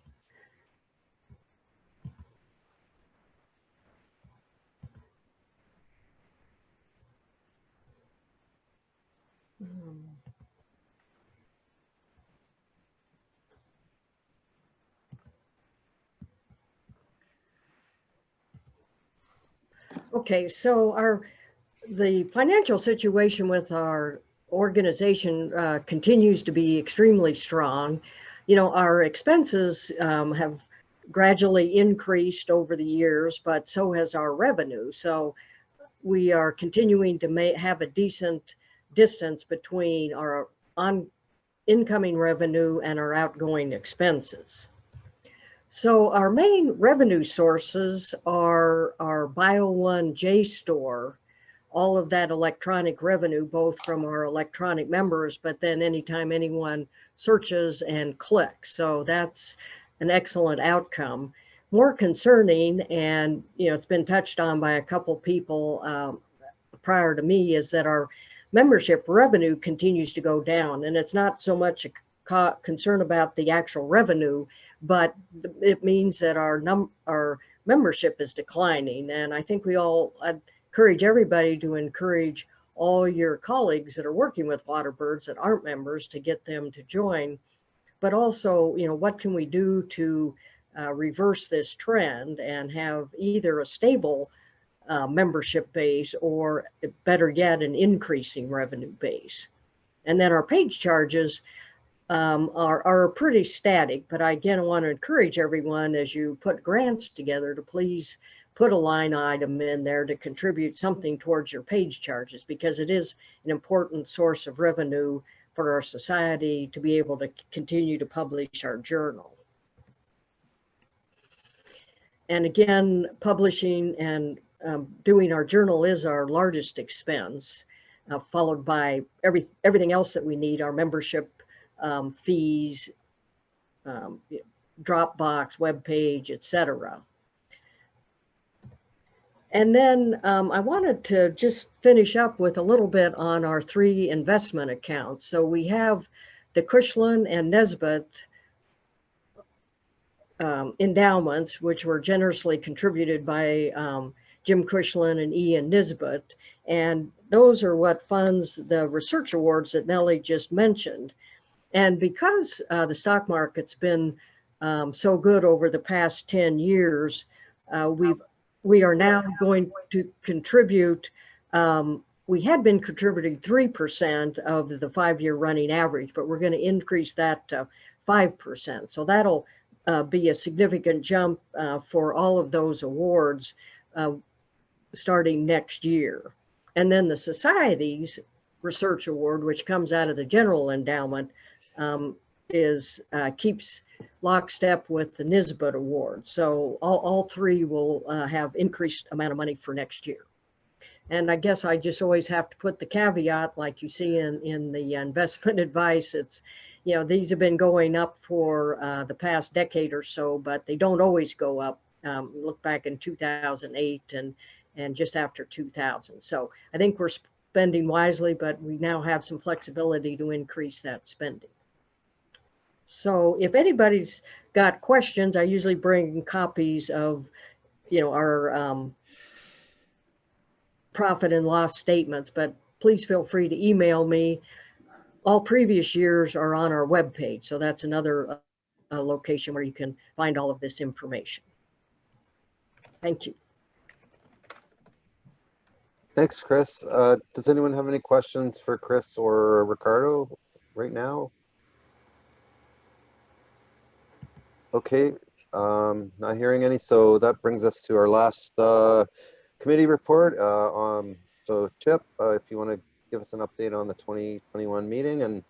Okay, so the financial situation with our organization continues to be extremely strong. You know, our expenses have gradually increased over the years, but so has our revenue. So we are continuing to have a decent distance between our incoming revenue and our outgoing expenses. So our main revenue sources are our Bio1 JSTOR, all of that electronic revenue, both from our electronic members, but then anytime anyone searches and clicks. So that's an excellent outcome. More concerning, and you know, it's been touched on by a couple people prior to me, is that our membership revenue continues to go down. And it's not so much a concern about the actual revenue, but it means that our membership is declining. And I think I'd encourage everybody to encourage all your colleagues that are working with Waterbirds that aren't members to get them to join. But also, you know, what can we do to reverse this trend and have either a stable membership base or, better yet, an increasing revenue base? And then our page charges are pretty static, but again, I want to encourage everyone, as you put grants together, to please put a line item in there to contribute something towards your page charges, because it is an important source of revenue for our society to be able to continue to publish our journal. And again, publishing and doing our journal is our largest expense, followed by everything else that we need, our membership fees, Dropbox, webpage, etc. And then I wanted to just finish up with a little bit on our 3 investment accounts. So we have the Cushlan and Nesbitt endowments, which were generously contributed by Jim Cushlan and Ian Nisbet. And those are what funds the research awards that Nellie just mentioned. And because the stock market's been so good over the past 10 years, we are now going to contribute, we had been contributing 3% of the 5-year running average, but we're going to increase that to 5%. So that'll be a significant jump for all of those awards starting next year. And then the Society's Research Award, which comes out of the General Endowment, keeps lockstep with the Nisbet Award. So all 3 will have increased amount of money for next year. And I guess I just always have to put the caveat, like you see in the investment advice, it's, you know, these have been going up for the past decade or so, but they don't always go up Look back in 2008 and just after 2000. So I think we're spending wisely, but we now have some flexibility to increase that spending. So if anybody's got questions, I usually bring copies of, our profit and loss statements, but please feel free to email me. All previous years are on our webpage, so that's another location where you can find all of this information. Thank you. Thanks, Chris. Does anyone have any questions for Chris or Ricardo right now? Okay, not hearing any. So that brings us to our last committee report. So Chip, if you want to give us an update on the 2021 meeting, and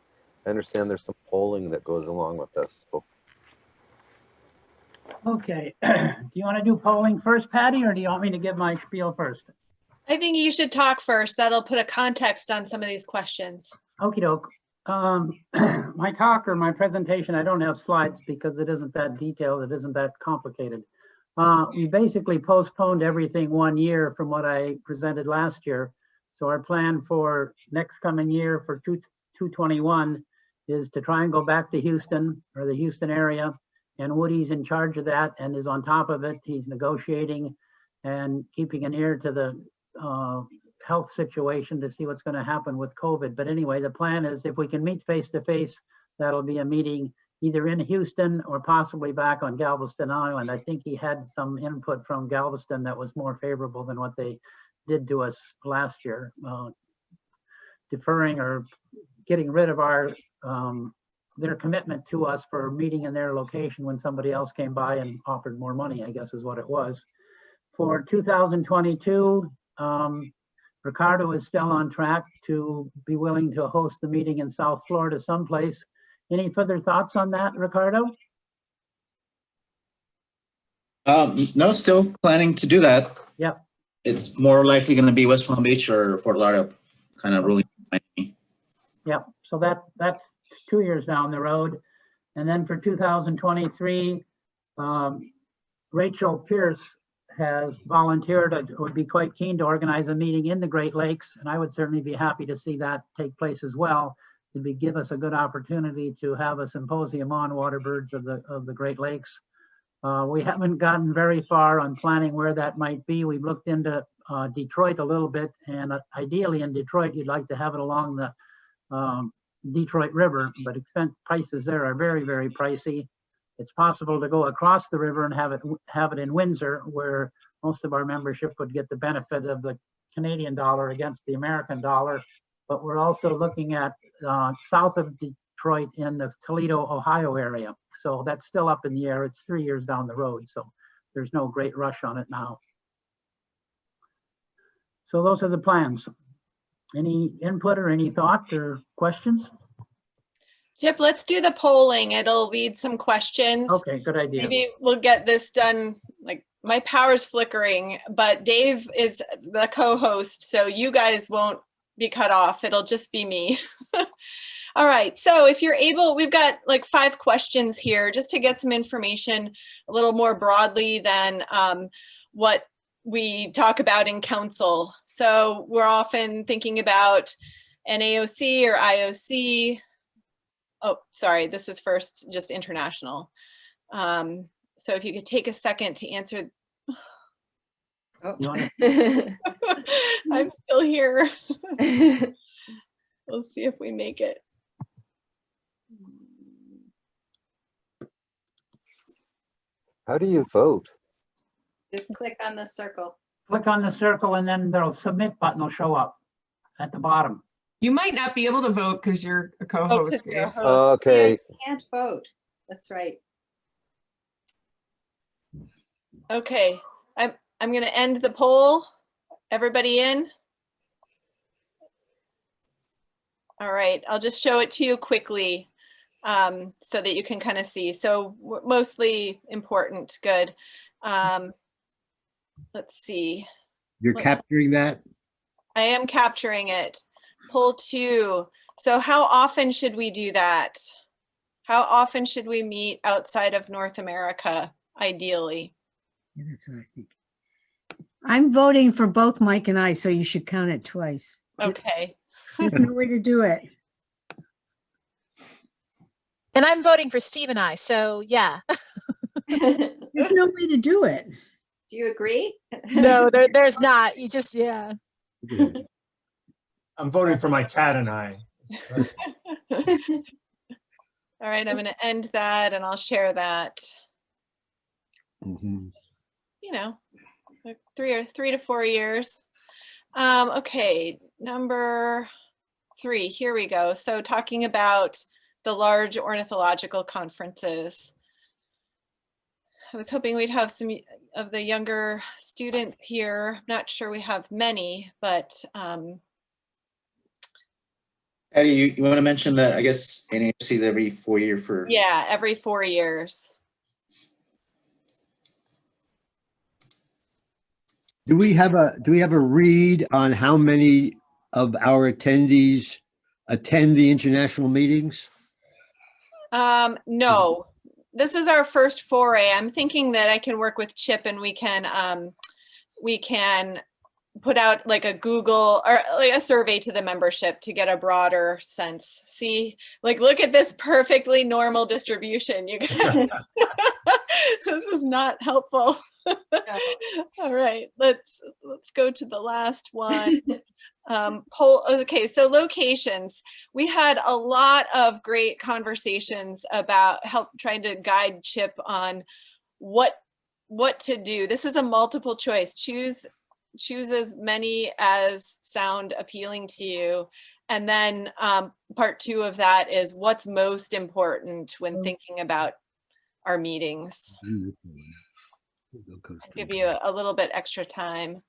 I understand there's some polling that goes along with this. So. Okay, do you want to do polling first, Patty, or do you want me to give my spiel first? I think you should talk first. That'll put a context on some of these questions. Okie doke. My talk or my presentation, I don't have slides because it isn't that detailed. It isn't that complicated. We basically postponed everything 1 year from what I presented last year. So our plan for next coming year for 2021 is to try and go back to Houston or the Houston area. And Woody's in charge of that and is on top of it. He's negotiating and keeping an ear to the health situation to see what's going to happen with COVID. But anyway, the plan is if we can meet face to face, that'll be a meeting either in Houston or possibly back on Galveston Island. I think he had some input from Galveston that was more favorable than what they did to us last year, deferring or getting rid of their commitment to us for meeting in their location when somebody else came by and offered more money, I guess is what it was. For 2022, Ricardo is still on track to be willing to host the meeting in South Florida someplace. Any further thoughts on that, Ricardo? No, still planning to do that. Yep. It's more likely going to be West Palm Beach or Fort Lauderdale, kind of ruling. Yep. So that's 2 years down the road. And then for 2023, Rachel Pierce has volunteered, would be quite keen to organize a meeting in the Great Lakes, and I would certainly be happy to see that take place as well. It would give us a good opportunity to have a symposium on waterbirds of the Great Lakes. We haven't gotten very far on planning where that might be. We've looked into Detroit a little bit, and ideally in Detroit, you'd like to have it along the Detroit River, but prices there are very, very pricey. It's possible to go across the river and have it in Windsor, where most of our membership would get the benefit of the Canadian dollar against the American dollar. But we're also looking at south of Detroit in the Toledo, Ohio area. So that's still up in the air. It's 3 years down the road, so there's no great rush on it now. So those are the plans. Any input or any thought or questions? Chip, let's do the polling. It'll lead some questions. Okay, good idea. Maybe we'll get this done. Like, my power's flickering, but Dave is the co-host, so you guys won't be cut off. It'll just be me. All right, so if you're able, we've got like 5 questions here just to get some information a little more broadly than what we talk about in council. So we're often thinking about an AOC or IOC. Oh, sorry, this is first just international. So if you could take a second to answer. Oh. I'm still here. We'll see if we make it. How do you vote? Just click on the circle. Click on the circle and then the submit button will show up at the bottom. You might not be able to vote because you're a co-host. Okay. You can't vote. That's right. Okay, I'm going to end the poll. Everybody in? All right, I'll just show it to you quickly so that you can kind of see. So mostly important, good. Let's see. You're capturing that? I am capturing it. Poll 2. So how often should we do that? How often should we meet outside of North America, ideally? Yeah, that's what I think. I'm voting for both Mike and I, so you should count it twice. Okay. There's no way to do it. And I'm voting for Steve and I, so yeah. There's no way to do it. Do you agree? No, there's not. You just, yeah. I'm voting for my cat and I. All right, I'm going to end that and I'll share that. Mhm. You know, like 3 to 4 years. Okay, number 3, here we go. So talking about the large ornithological conferences. I was hoping we'd have some of the younger students here. Not sure we have many, but Eddie, you want to mention that, I guess, NAFC is every 4 year for. yeah, every 4 years. Do we have a read on how many of our attendees attend the international meetings? No, this is our first foray. I'm thinking that I can work with Chip and we can put out like a Google or like a survey to the membership to get a broader sense. See, like, look at this perfectly normal distribution. You guys, this is not helpful. All right, let's go to the last one. Okay, so locations. We had a lot of great conversations about trying to guide Chip on what to do. This is a multiple choice. Choose as many as sound appealing to you. And then part 2 of that is what's most important when thinking about our meetings. I'll give you a little bit extra time.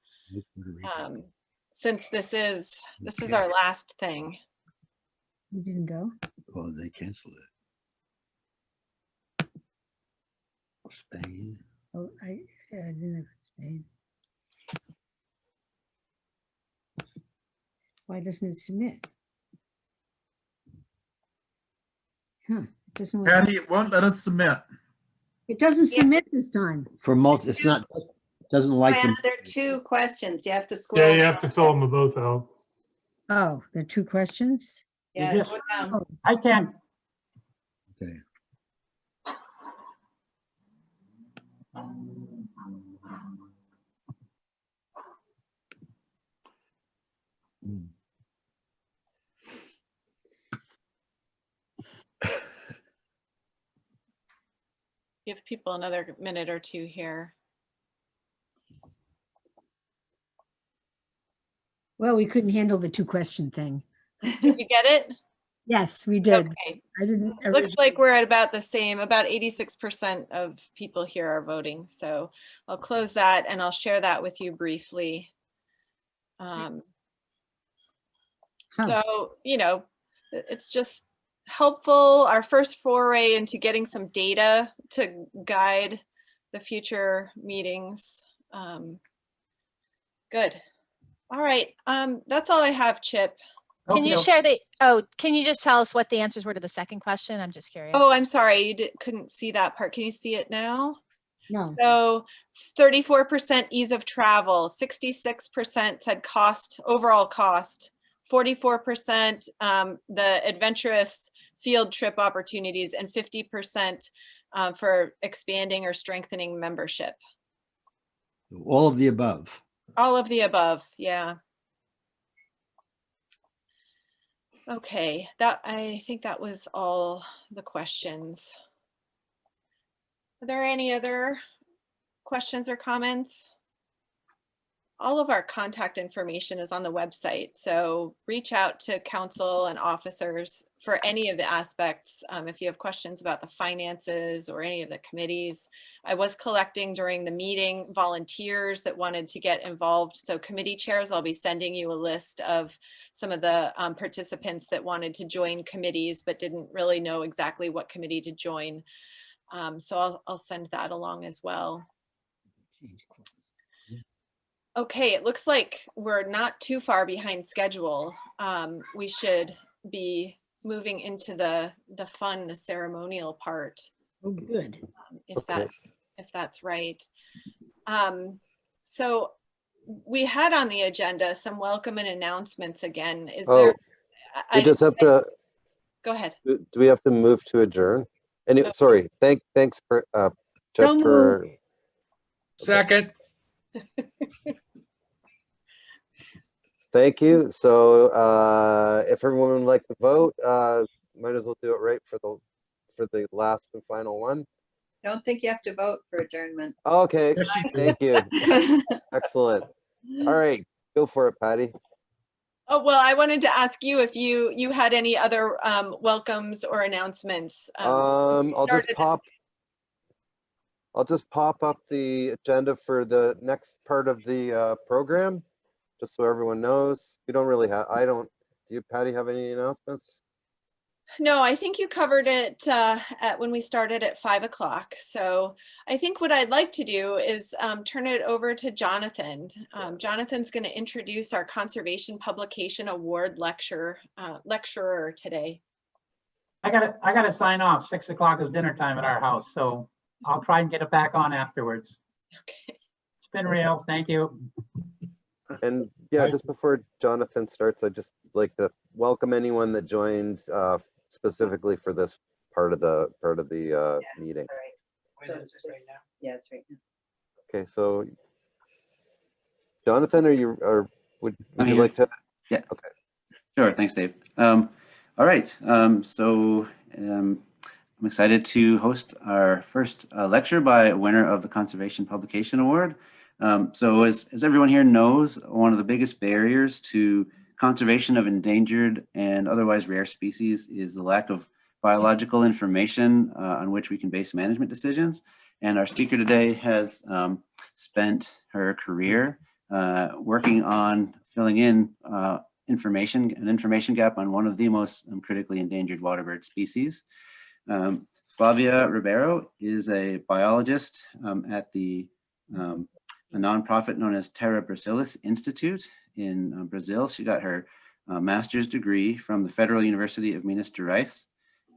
Since this is our last thing. You didn't go? Oh, they canceled it. Spain. Oh, I didn't have Spain. Why doesn't it submit? Huh, it doesn't want Patty, it won't let us submit. It doesn't submit this time. For most, it's not, doesn't like them. There are 2 questions. You have to scroll. Yeah, you have to fill them both out. Oh, there are 2 questions? Yeah, Yes. go down. Oh, I can't. Okay. Give people another minute or 2 here. well, we couldn't handle the 2-question thing. Did you get it? Yes, we did. Okay. I didn't. Looks like we're at about the same. About 86% of people here are voting. So I'll close that and I'll share that with you briefly. So, you know, it's just helpful. Our first foray into getting some data to guide the future meetings. Good. All right. That's all I have, Chip. Can you share can you just tell us what the answers were to the second question? I'm just curious. Oh, I'm sorry. You couldn't see that part. Can you see it now? No. So 34% ease of travel, 66% said cost, overall cost, 44% the adventurous field trip opportunities, and 50% for expanding or strengthening membership. All of the above. All of the above, yeah. Okay, I think that was all the questions. Are there any other questions or comments? All of our contact information is on the website, so reach out to council and officers for any of the aspects. If you have questions about the finances or any of the committees. I was collecting during the meeting volunteers that wanted to get involved. So committee chairs, I'll be sending you a list of some of the participants that wanted to join committees but didn't really know exactly what committee to join. So I'll send that along as well. Okay, it looks like we're not too far behind schedule. We should be moving into the fun, the ceremonial part. Oh, good. If that's right. So we had on the agenda some welcome and announcements again. Is Oh, there? we just have to, Go ahead. do we have to move to adjourn? And Okay. sorry, thanks for, Chuck, Don't for. Second. Thank you. So if everyone would like to vote, might as well do it right for the last and final one. I don't think you have to vote for adjournment. Okay, Yes, you do. thank you. Excellent. All right, go for it, Patty. Oh, well, I wanted to ask you if you had any other welcomes or announcements. I'll just pop up the agenda for the next part of the program, just so everyone knows. We don't really have, do you, Patty, have any announcements? No, I think you covered it when we started at 5 o'clock. So I think what I'd like to do is turn it over to Jonathan. Jonathan's going to introduce our Conservation Publication Award lecturer today. I gotta sign off. 6 o'clock is dinner time at our house, so I'll try and get it back on afterwards. Okay. It's been real. Thank you. And yeah, just before Jonathan starts, I'd just like to welcome anyone that joined specifically for this part of the meeting. So it's right now. Yeah, it's right now. Okay, so Jonathan, would I'm you here. like to? Yeah. Okay. Sure. Thanks, Dave. All right. I'm excited to host our first lecture by a winner of the Conservation Publication Award. So as everyone here knows, one of the biggest barriers to conservation of endangered and otherwise rare species is the lack of biological information on which we can base management decisions. And our speaker today has spent her career working on filling in an information gap on one of the most critically endangered waterbird species. Flavia Ribeiro is a biologist at a nonprofit known as Terra Brasilis Institute in Brazil. She got her master's degree from the Federal University of Minas Gerais,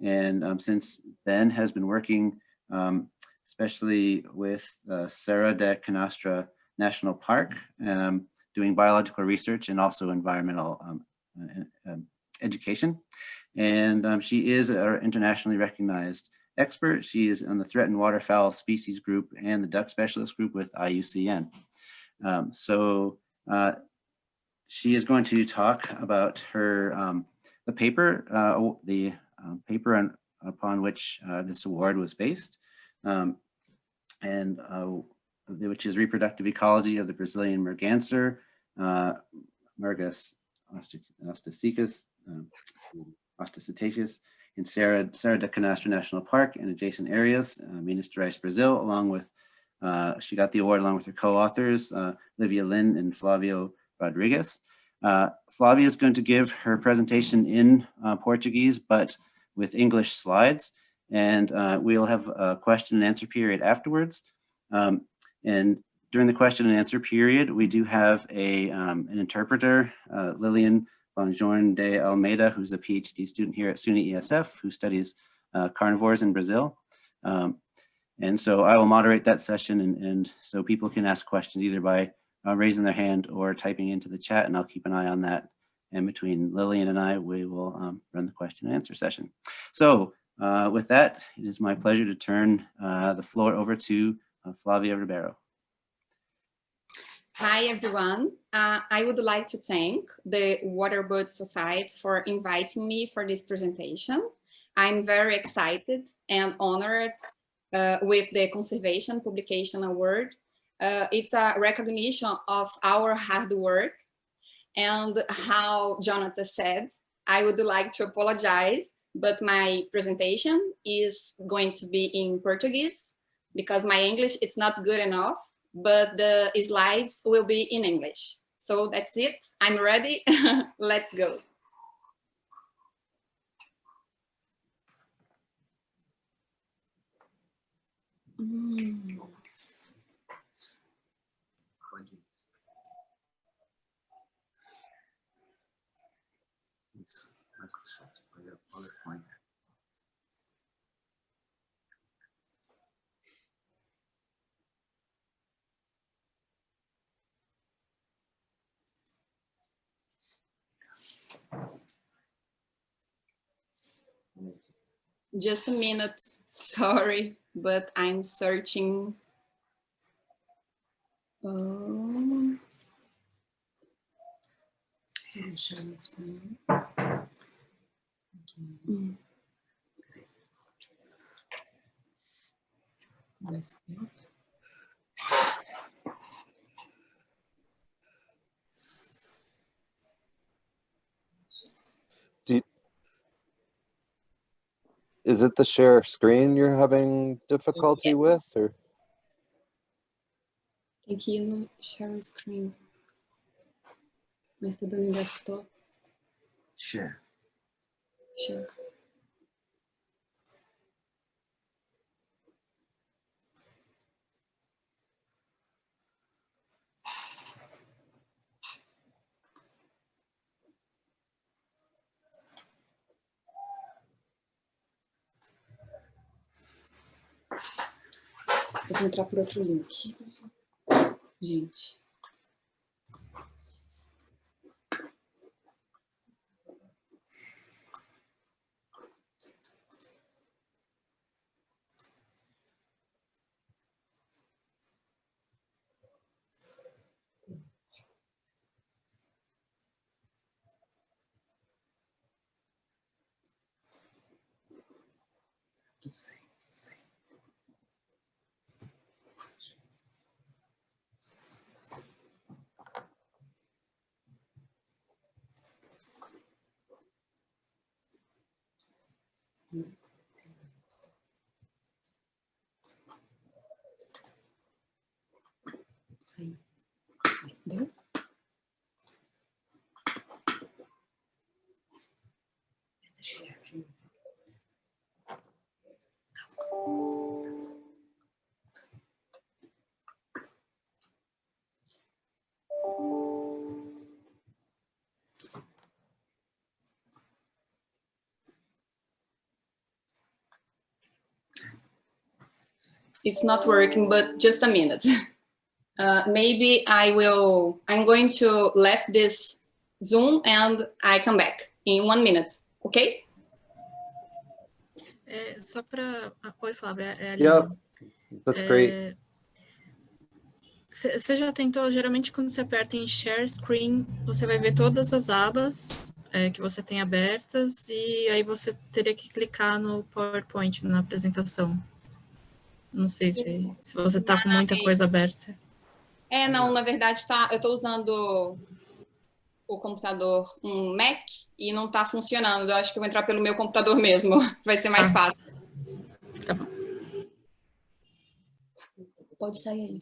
and since then has been working especially with Serra da Canastra National Park, doing biological research and also environmental education. And she is an internationally recognized expert. She is on the Threatened Waterfowl Species Group and the Duck Specialist Group with IUCN. She is going to talk about her the paper upon which this award was based, which is Reproductive Ecology of the Brazilian Merganser, Mergus ostacitaceus, in Serra da Canastra National Park and adjacent areas, Minas Gerais, Brazil, along with, she got the award along with her co-authors, Livia Lin and Flavio Rodrigues. Flavia is going to give her presentation in Portuguese, but with English slides, and we'll have a question and answer period afterwards. And during the question and answer period, we do have an interpreter, Lillian Bonjorn de Almeida, who's a PhD student here at SUNY ESF, who studies carnivores in Brazil. And so I will moderate that session, and so people can ask questions either by raising their hand or typing into the chat, and I'll keep an eye on that. And between Lillian and I, we will run the question and answer session. So with that, it is my pleasure to turn the floor over to Flavia Ribeiro. Hi, everyone. I would like to thank the Waterbird Society for inviting me for this presentation. I'm very excited and honored with the Conservation Publication Award. It's a recognition of our hard work, and how Jonathan said, I would like to apologize, but my presentation is going to be in Portuguese because my English is not good enough, but the slides will be in English. So that's it. I'm ready. Let's go. Just a minute, sorry, but I'm searching. Mm. Is it the share screen you're having difficulty with, or? Tem que ir no share screen. Mas tá dando desktop. Share. Share. Eu vou entrar por outro link. Gente. Não sei. Deu? It's not working, but just a minute. Maybe I'm going to left this Zoom and I come back in 1 minute, okay? Só para... Oi, Flávia, é a Yeah, Lina. that's great. Você já tentou, geralmente quando você aperta em Share Screen, você vai ver todas as abas que você tem abertas e aí você teria que clicar no PowerPoint, na apresentação. Não sei se você está com muita coisa aberta. Não, na verdade eu estou usando o computador, um Mac, e não está funcionando. Eu acho que eu vou entrar pelo meu computador mesmo, vai ser mais fácil. Tá bom. Pode sair aí.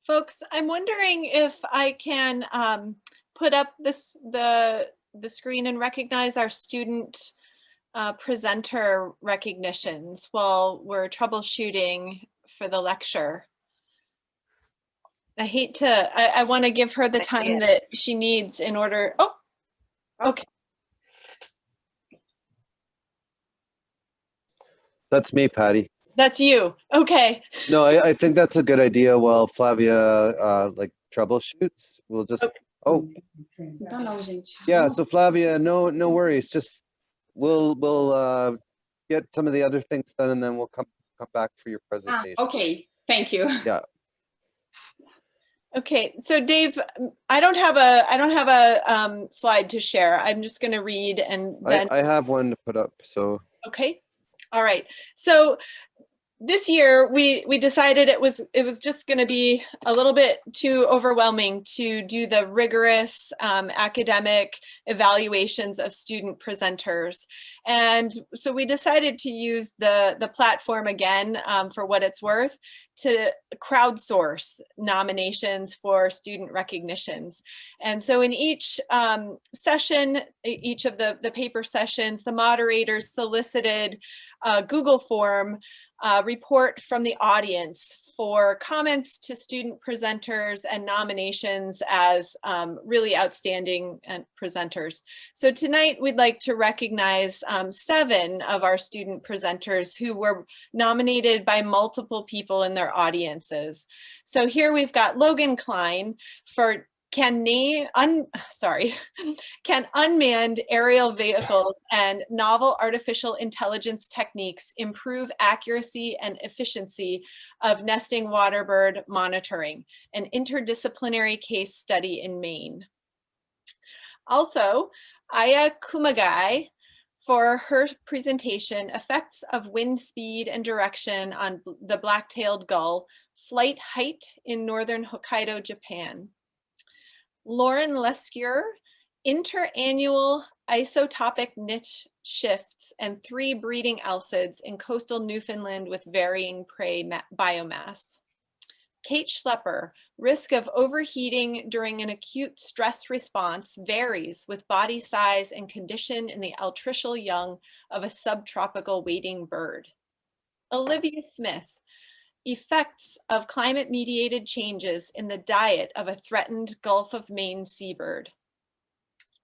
Folks, I'm wondering if I can put up the screen and recognize our student presenter recognitions while we're troubleshooting for the lecture. I want to give her the time that she needs in order. Oh, okay. That's me, Patty. That's you. Okay. No, I think that's a good idea. While Flavia like troubleshoots, we'll just, oh, yeah. So Flavia, no worries. Just we'll get some of the other things done, and then we'll come back for your presentation. Okay, thank you. Yeah. Okay, so Dave, I don't have a slide to share. I'm just going to read and then. I have one to put up. So. Okay. All right. So this year we decided it was just going to be a little bit too overwhelming to do the rigorous academic evaluations of student presenters, and so we decided to use the platform again for what it's worth to crowdsource nominations for student recognitions. And so in each session, each of the paper sessions, the moderators solicited a Google form report from the audience for comments to student presenters and nominations as really outstanding presenters. So tonight we'd like to recognize 7 of our student presenters who were nominated by multiple people in their audiences. So here we've got Logan Klein for can unmanned aerial vehicles and novel artificial intelligence techniques improve accuracy and efficiency of nesting waterbird monitoring, an interdisciplinary case study in Maine. Also, Aya Kumagai for her presentation, Effects of Wind Speed and Direction on the Black-tailed Gull, Flight Height in Northern Hokkaido, Japan. Lauren Lescure, interannual isotopic niche shifts and 3 breeding alcids in coastal Newfoundland with varying prey biomass. Kate Schlepper, risk of overheating during an acute stress response varies with body size and condition in the altricial young of a subtropical wading bird. Olivia Smith, effects of climate-mediated changes in the diet of a threatened Gulf of Maine seabird.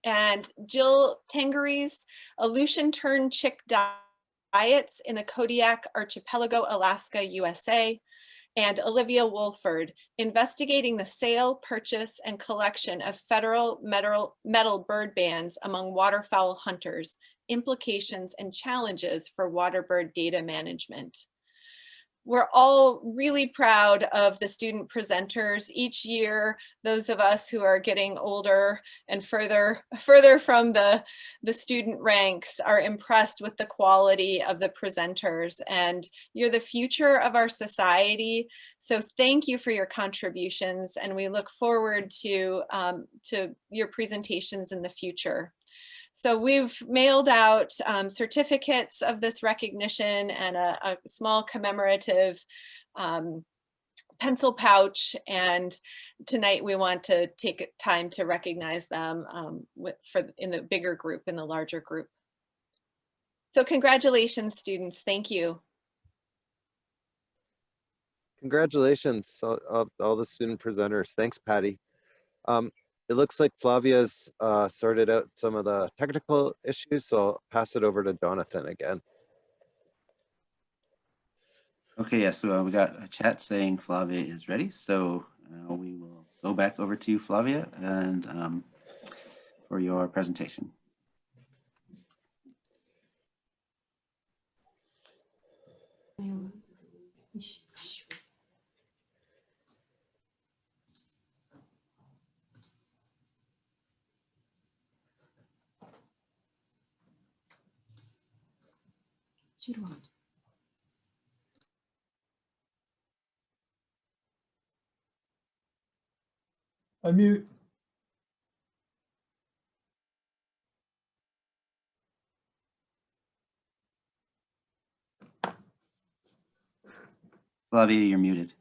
And Jill Tengeries, Aleutian tern chick diets in the Kodiak Archipelago, Alaska, USA. And Olivia Wolford, investigating the sale, purchase, and collection of federal metal bird bands among waterfowl hunters, implications and challenges for waterbird data management. We're all really proud of the student presenters. Each year, those of us who are getting older and further from the student ranks are impressed with the quality of the presenters, and you're the future of our society. So thank you for your contributions, and we look forward to your presentations in the future. So we've mailed out certificates of this recognition and a small commemorative pencil pouch. And tonight we want to take time to recognize them in the bigger group, in the larger group. So congratulations, students. Thank you. Congratulations, all the student presenters. Thanks, Patty. It looks like Flavia's sorted out some of the technical issues, so I'll pass it over to Jonathan again. Okay, yeah, so we got a chat saying Flavia is ready. So we will go back over to Flavia and for your presentation. Unmute. Flavia, you're muted.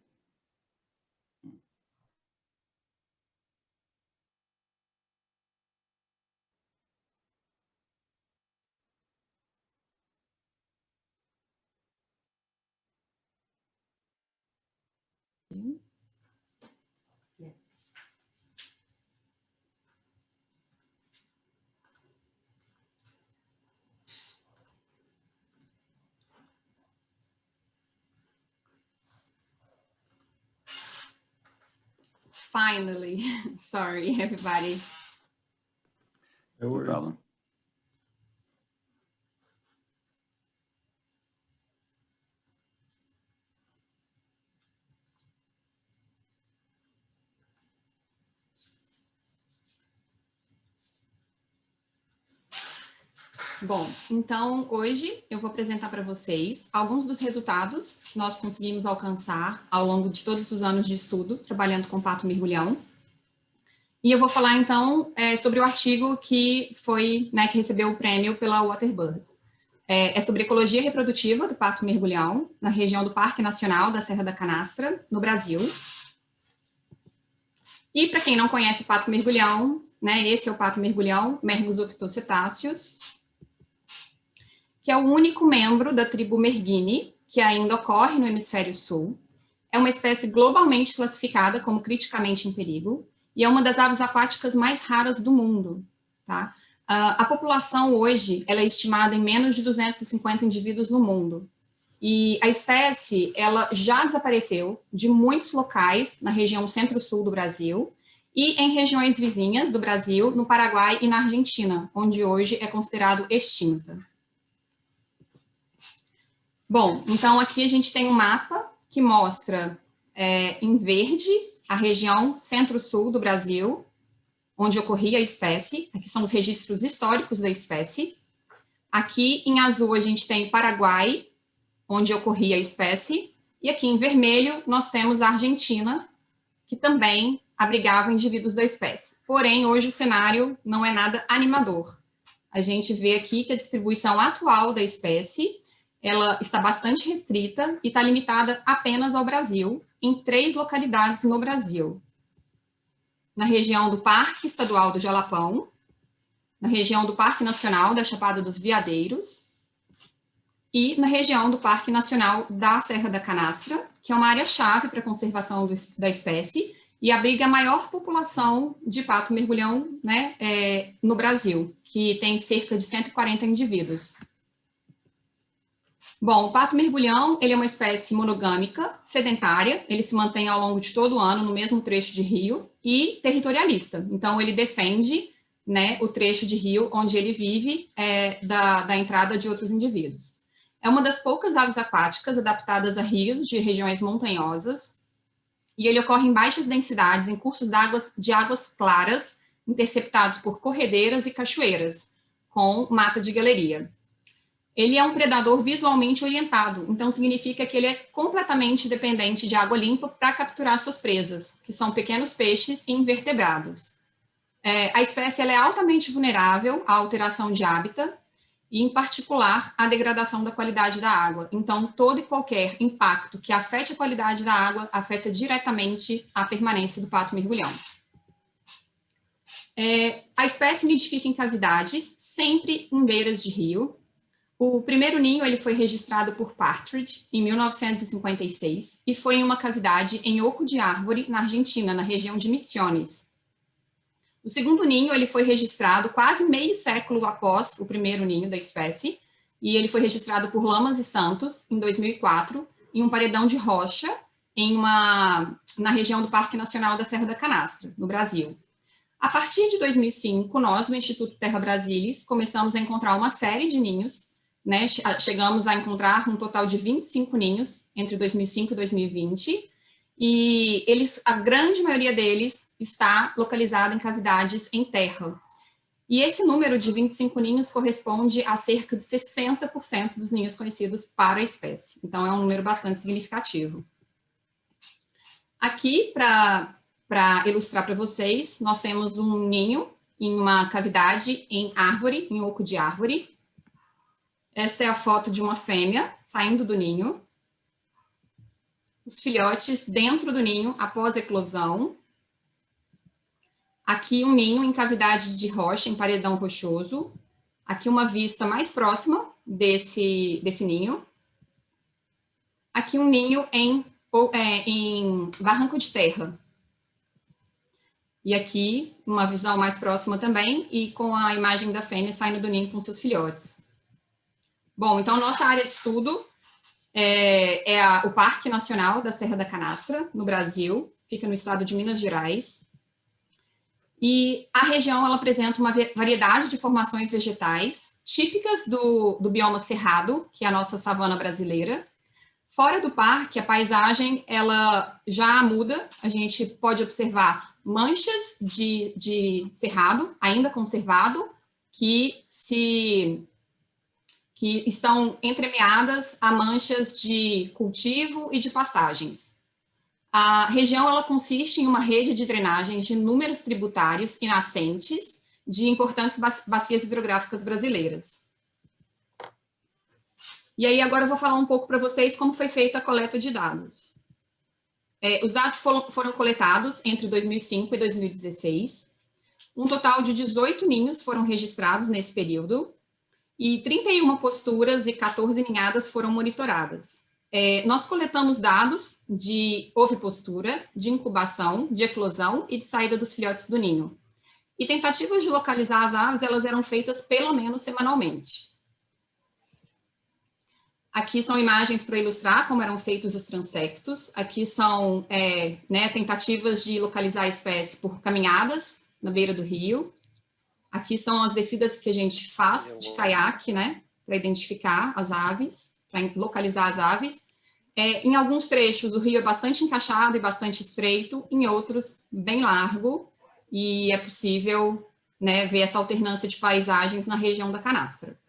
finally. Sorry, everybody. No worries. problem. Bom, então hoje eu vou apresentar para vocês alguns dos resultados que nós conseguimos alcançar ao longo de todos os anos de estudo, trabalhando com pato mergulhão. E eu vou falar então sobre o artigo que foi, que recebeu o prêmio pela Waterbird. É sobre ecologia reprodutiva do pato mergulhão na região do Parque Nacional da Serra da Canastra, no Brasil. E para quem não conhece o pato mergulhão, esse é o pato mergulhão, Mergus optocetáceos, que é o único membro da tribo Mergini, que ainda ocorre no hemisfério sul. É uma espécie globalmente classificada como criticamente em perigo e é uma das aves aquáticas mais raras do mundo. Tá? A população hoje ela é estimada em menos de 250 indivíduos no mundo. E a espécie ela já desapareceu de muitos locais na região centro-sul do Brasil e em regiões vizinhas do Brasil, no Paraguai e na Argentina, onde hoje é considerado extinta. Bom, então aqui a gente tem um mapa que mostra em verde a região centro-sul do Brasil, onde ocorria a espécie. Aqui são os registros históricos da espécie. Aqui em azul a gente tem Paraguai, onde ocorria a espécie. E aqui em vermelho nós temos a Argentina, que também abrigava indivíduos da espécie. Porém, hoje o cenário não é nada animador. A gente vê aqui que a distribuição atual da espécie ela está bastante restrita e está limitada apenas ao Brasil, em 3 localidades no Brasil. Na região do Parque Estadual do Jalapão, na região do Parque Nacional da Chapada dos Veadeiros e na região do Parque Nacional da Serra da Canastra, que é uma área-chave para a conservação da espécie e abriga a maior população de pato mergulhão no Brasil, que tem cerca de 140 indivíduos. Bom, o pato mergulhão, ele é uma espécie monogâmica, sedentária, ele se mantém ao longo de todo o ano no mesmo trecho de rio e territorialista. Então, ele defende o trecho de rio onde ele vive da entrada de outros indivíduos. É uma das poucas aves aquáticas adaptadas a rios de regiões montanhosas e ele ocorre em baixas densidades, em cursos de águas claras, interceptados por corredeiras e cachoeiras, com mata de galeria. Ele é um predador visualmente orientado, então significa que ele é completamente dependente de água limpa para capturar suas presas, que são pequenos peixes e invertebrados. A espécie ela é altamente vulnerável à alteração de hábitat e, em particular, à degradação da qualidade da água. Então, todo e qualquer impacto que afete a qualidade da água afeta diretamente a permanência do pato mergulhão. A espécie nidifica em cavidades, sempre em beiras de rio. O primeiro ninho ele foi registrado por Partridge em 1956 e foi em uma cavidade em oco de árvore na Argentina, na região de Misiones. O segundo ninho ele foi registrado quase meio século após o primeiro ninho da espécie e ele foi registrado por Lamas e Santos em 2004 em um paredão de rocha na região do Parque Nacional da Serra da Canastra, no Brasil. A partir de 2005, nós, no Instituto Terra Brasilis, começamos a encontrar uma série de ninhos. Chegamos a encontrar um total de 25 ninhos entre 2005 e 2020, e a grande maioria deles está localizada em cavidades em terra. E esse número de 25 ninhos corresponde a cerca de 60% dos ninhos conhecidos para a espécie. Então, é um número bastante significativo. Aqui, para ilustrar para vocês, nós temos um ninho em uma cavidade em árvore, em oco de árvore. Essa é a foto de uma fêmea saindo do ninho. Os filhotes dentro do ninho após a eclosão. Aqui um ninho em cavidade de rocha, em paredão rochoso. Aqui uma vista mais próxima desse ninho. Aqui um ninho em barranco de terra. E aqui uma visão mais próxima também e com a imagem da fêmea saindo do ninho com seus filhotes. Bom, então nossa área de estudo é o Parque Nacional da Serra da Canastra, no Brasil. fica no estado de Minas Gerais. E a região ela apresenta uma variedade de formações vegetais típicas do bioma cerrado, que é a nossa savana brasileira. Fora do parque, a paisagem ela já muda, a gente pode observar manchas de cerrado, ainda conservado, que estão entremeadas a manchas de cultivo e de pastagens. A região ela consiste em uma rede de drenagens de inúmeros tributários e nascentes de importantes bacias hidrográficas brasileiras. E aí agora eu vou falar um pouco para vocês como foi feita a coleta de dados. Os dados foram coletados entre 2005 e 2016. Um total de 18 ninhos foram registrados nesse período e 31 posturas e 14 ninhadas foram monitoradas. Nós coletamos dados de ovipostura, de incubação, de eclosão e de saída dos filhotes do ninho. E tentativas de localizar as aves, elas eram feitas pelo menos semanalmente. Aqui são imagens para ilustrar como eram feitos os transectos. Aqui são tentativas de localizar a espécie por caminhadas na beira do rio. Aqui são as descidas que a gente faz de caiaque, né, para identificar as aves, para localizar as aves. Em alguns trechos o rio é bastante encaixado e bastante estreito, em outros bem largo, e é possível, né, ver essa alternância de paisagens na região da canastra.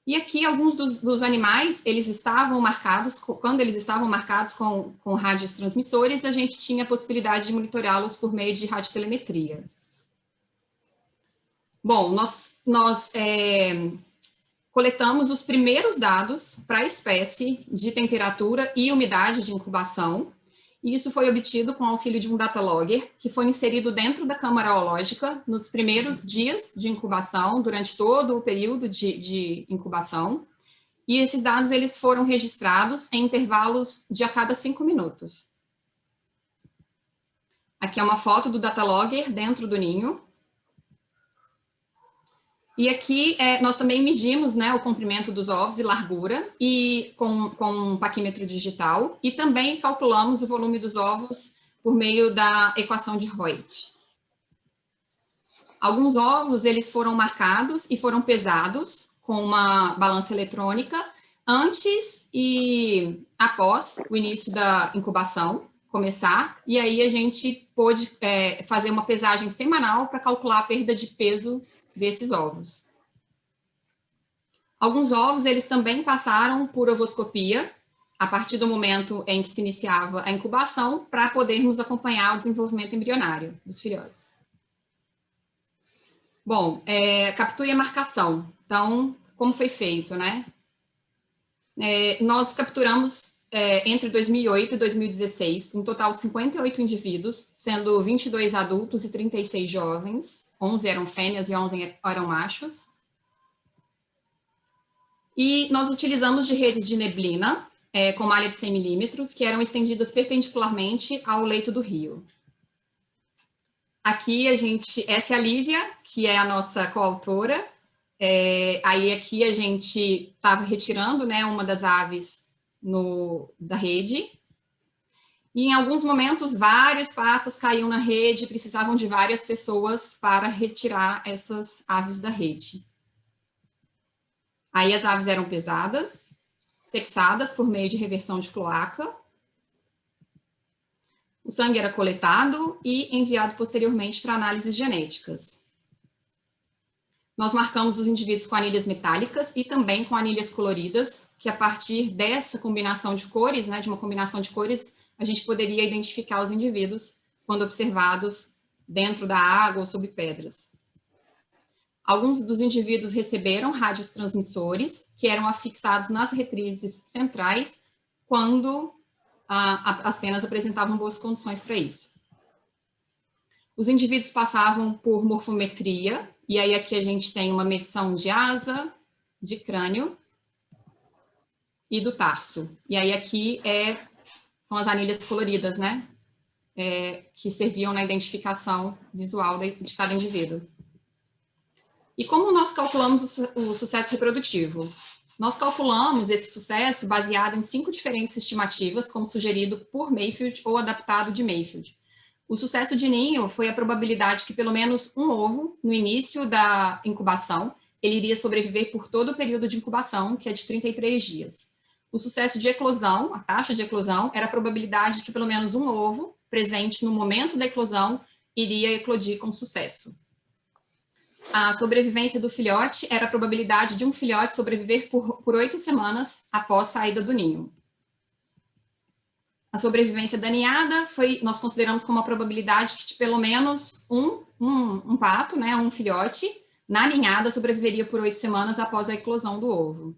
E aqui alguns dos animais, eles estavam marcados, quando eles estavam marcados com rádios transmissores, a gente tinha a possibilidade de monitorá-los por meio de radiotelemetria. Bom, nós coletamos os primeiros dados para a espécie de temperatura e umidade de incubação, e isso foi obtido com o auxílio de um datalogger, que foi inserido dentro da câmara oológica nos primeiros dias de incubação, durante todo o período de incubação, e esses dados eles foram registrados em intervalos de a cada 5 minutos. Aqui é uma foto do datalogger dentro do ninho. E aqui nós também medimos, né, o comprimento dos ovos e largura e com um paquímetro digital, e também calculamos o volume dos ovos por meio da equação de Hoyt. Alguns ovos eles foram marcados e foram pesados com uma balança eletrônica antes e após o início da incubação começar, e aí a gente pôde fazer uma pesagem semanal para calcular a perda de peso desses ovos. Alguns ovos, eles também passaram por ovoscopia, a partir do momento em que se iniciava a incubação, para podermos acompanhar o desenvolvimento embrionário dos filhotes. Bom, captura e marcação. Então, como foi feito, né? Nós capturamos, entre 2008 e 2016, um total de 58 indivíduos, sendo 22 adultos e 36 jovens, 11 eram fêmeas e 11 eram machos. E nós utilizamos de redes de neblina, com malha de 100 milímetros, que eram estendidas perpendicularmente ao leito do rio. Aqui essa é a Lívia, que é a nossa coautora. Aí aqui a gente estava retirando, né, uma das aves da rede. E em alguns momentos, vários patos caíam na rede, precisavam de várias pessoas para retirar essas aves da rede. Aí as aves eram pesadas, sexadas por meio de reversão de cloaca. O sangue era coletado e enviado posteriormente para análises genéticas. Nós marcamos os indivíduos com anilhas metálicas e também com anilhas coloridas, que a partir dessa combinação de cores, né, de uma combinação de cores, a gente poderia identificar os indivíduos quando observados dentro da água ou sob pedras. Alguns dos indivíduos receberam rádios transmissores, que eram afixados nas retrizes centrais, quando as penas apresentavam boas condições para isso. Os indivíduos passavam por morfometria, e aí aqui a gente tem uma medição de asa, de crânio e do tarso. E aí aqui são as anilhas coloridas, né? Que serviam na identificação visual de cada indivíduo. E como nós calculamos o sucesso reprodutivo? Nós calculamos esse sucesso baseado em 5 diferentes estimativas, como sugerido por Mayfield ou adaptado de Mayfield. O sucesso de ninho foi a probabilidade que pelo menos um ovo, no início da incubação, ele iria sobreviver por todo o período de incubação, que é de 33 dias. O sucesso de eclosão, a taxa de eclosão, era a probabilidade de que pelo menos um ovo, presente no momento da eclosão, iria eclodir com sucesso. A sobrevivência do filhote era a probabilidade de um filhote sobreviver por 8 semanas após saída do ninho. A sobrevivência da ninhada nós consideramos como a probabilidade que de pelo menos um pato, né, um filhote, na ninhada sobreviveria por 8 semanas após a eclosão do ovo.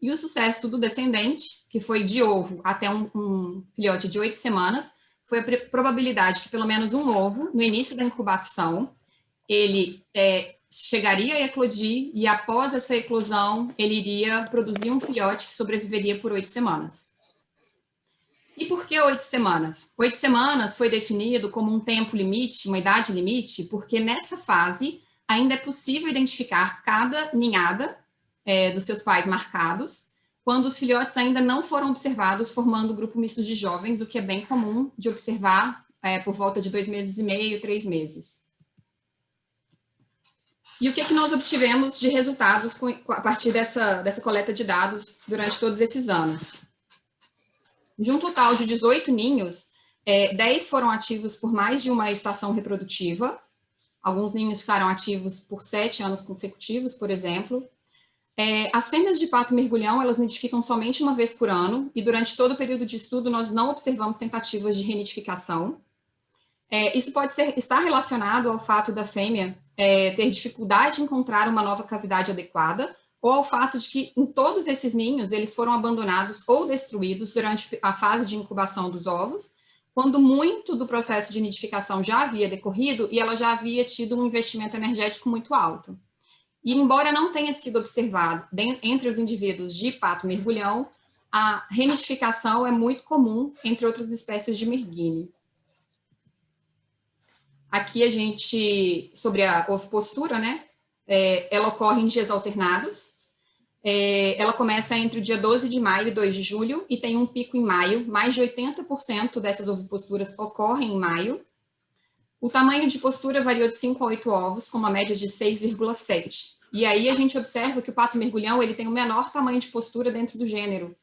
E o sucesso do descendente, que foi de ovo até um filhote de 8 semanas, foi a probabilidade que pelo menos um ovo, no início da incubação, ele chegaria a eclodir e após essa eclosão, ele iria produzir um filhote que sobreviveria por 8 semanas. E por que 8 semanas? 8 semanas foi definido como um tempo limite, uma idade limite, porque nessa fase ainda é possível identificar cada ninhada dos seus pais marcados, quando os filhotes ainda não foram observados formando grupo misto de jovens, o que é bem comum de observar por volta de 2 meses e meio, 3 meses. E o que nós obtivemos de resultados a partir dessa coleta de dados durante todos esses anos? De um total de 18 ninhos, 10 foram ativos por mais de uma estação reprodutiva. Alguns ninhos ficaram ativos por 7 anos consecutivos, por exemplo. As fêmeas de pato mergulhão, elas nidificam somente uma vez por ano, e durante todo o período de estudo nós não observamos tentativas de renidificação. Isso pode estar relacionado ao fato da fêmea ter dificuldade em encontrar uma nova cavidade adequada, ou ao fato de que em todos esses ninhos eles foram abandonados ou destruídos durante a fase de incubação dos ovos, quando muito do processo de nidificação já havia decorrido e ela já havia tido um investimento energético muito alto. E embora não tenha sido observado entre os indivíduos de pato mergulhão, a renidificação é muito comum entre outras espécies de merguine. Aqui a gente, sobre a ovipostura, né? Ela ocorre em dias alternados. Ela começa entre o dia 12 de maio e 2 de julho e tem um pico em maio. Mais de 80% dessas oviposturas ocorrem em maio. O tamanho de postura variou de 5 a 8 ovos, com uma média de 6,7. E aí a gente observa que o pato mergulhão ele tem o menor tamanho de postura dentro do gênero,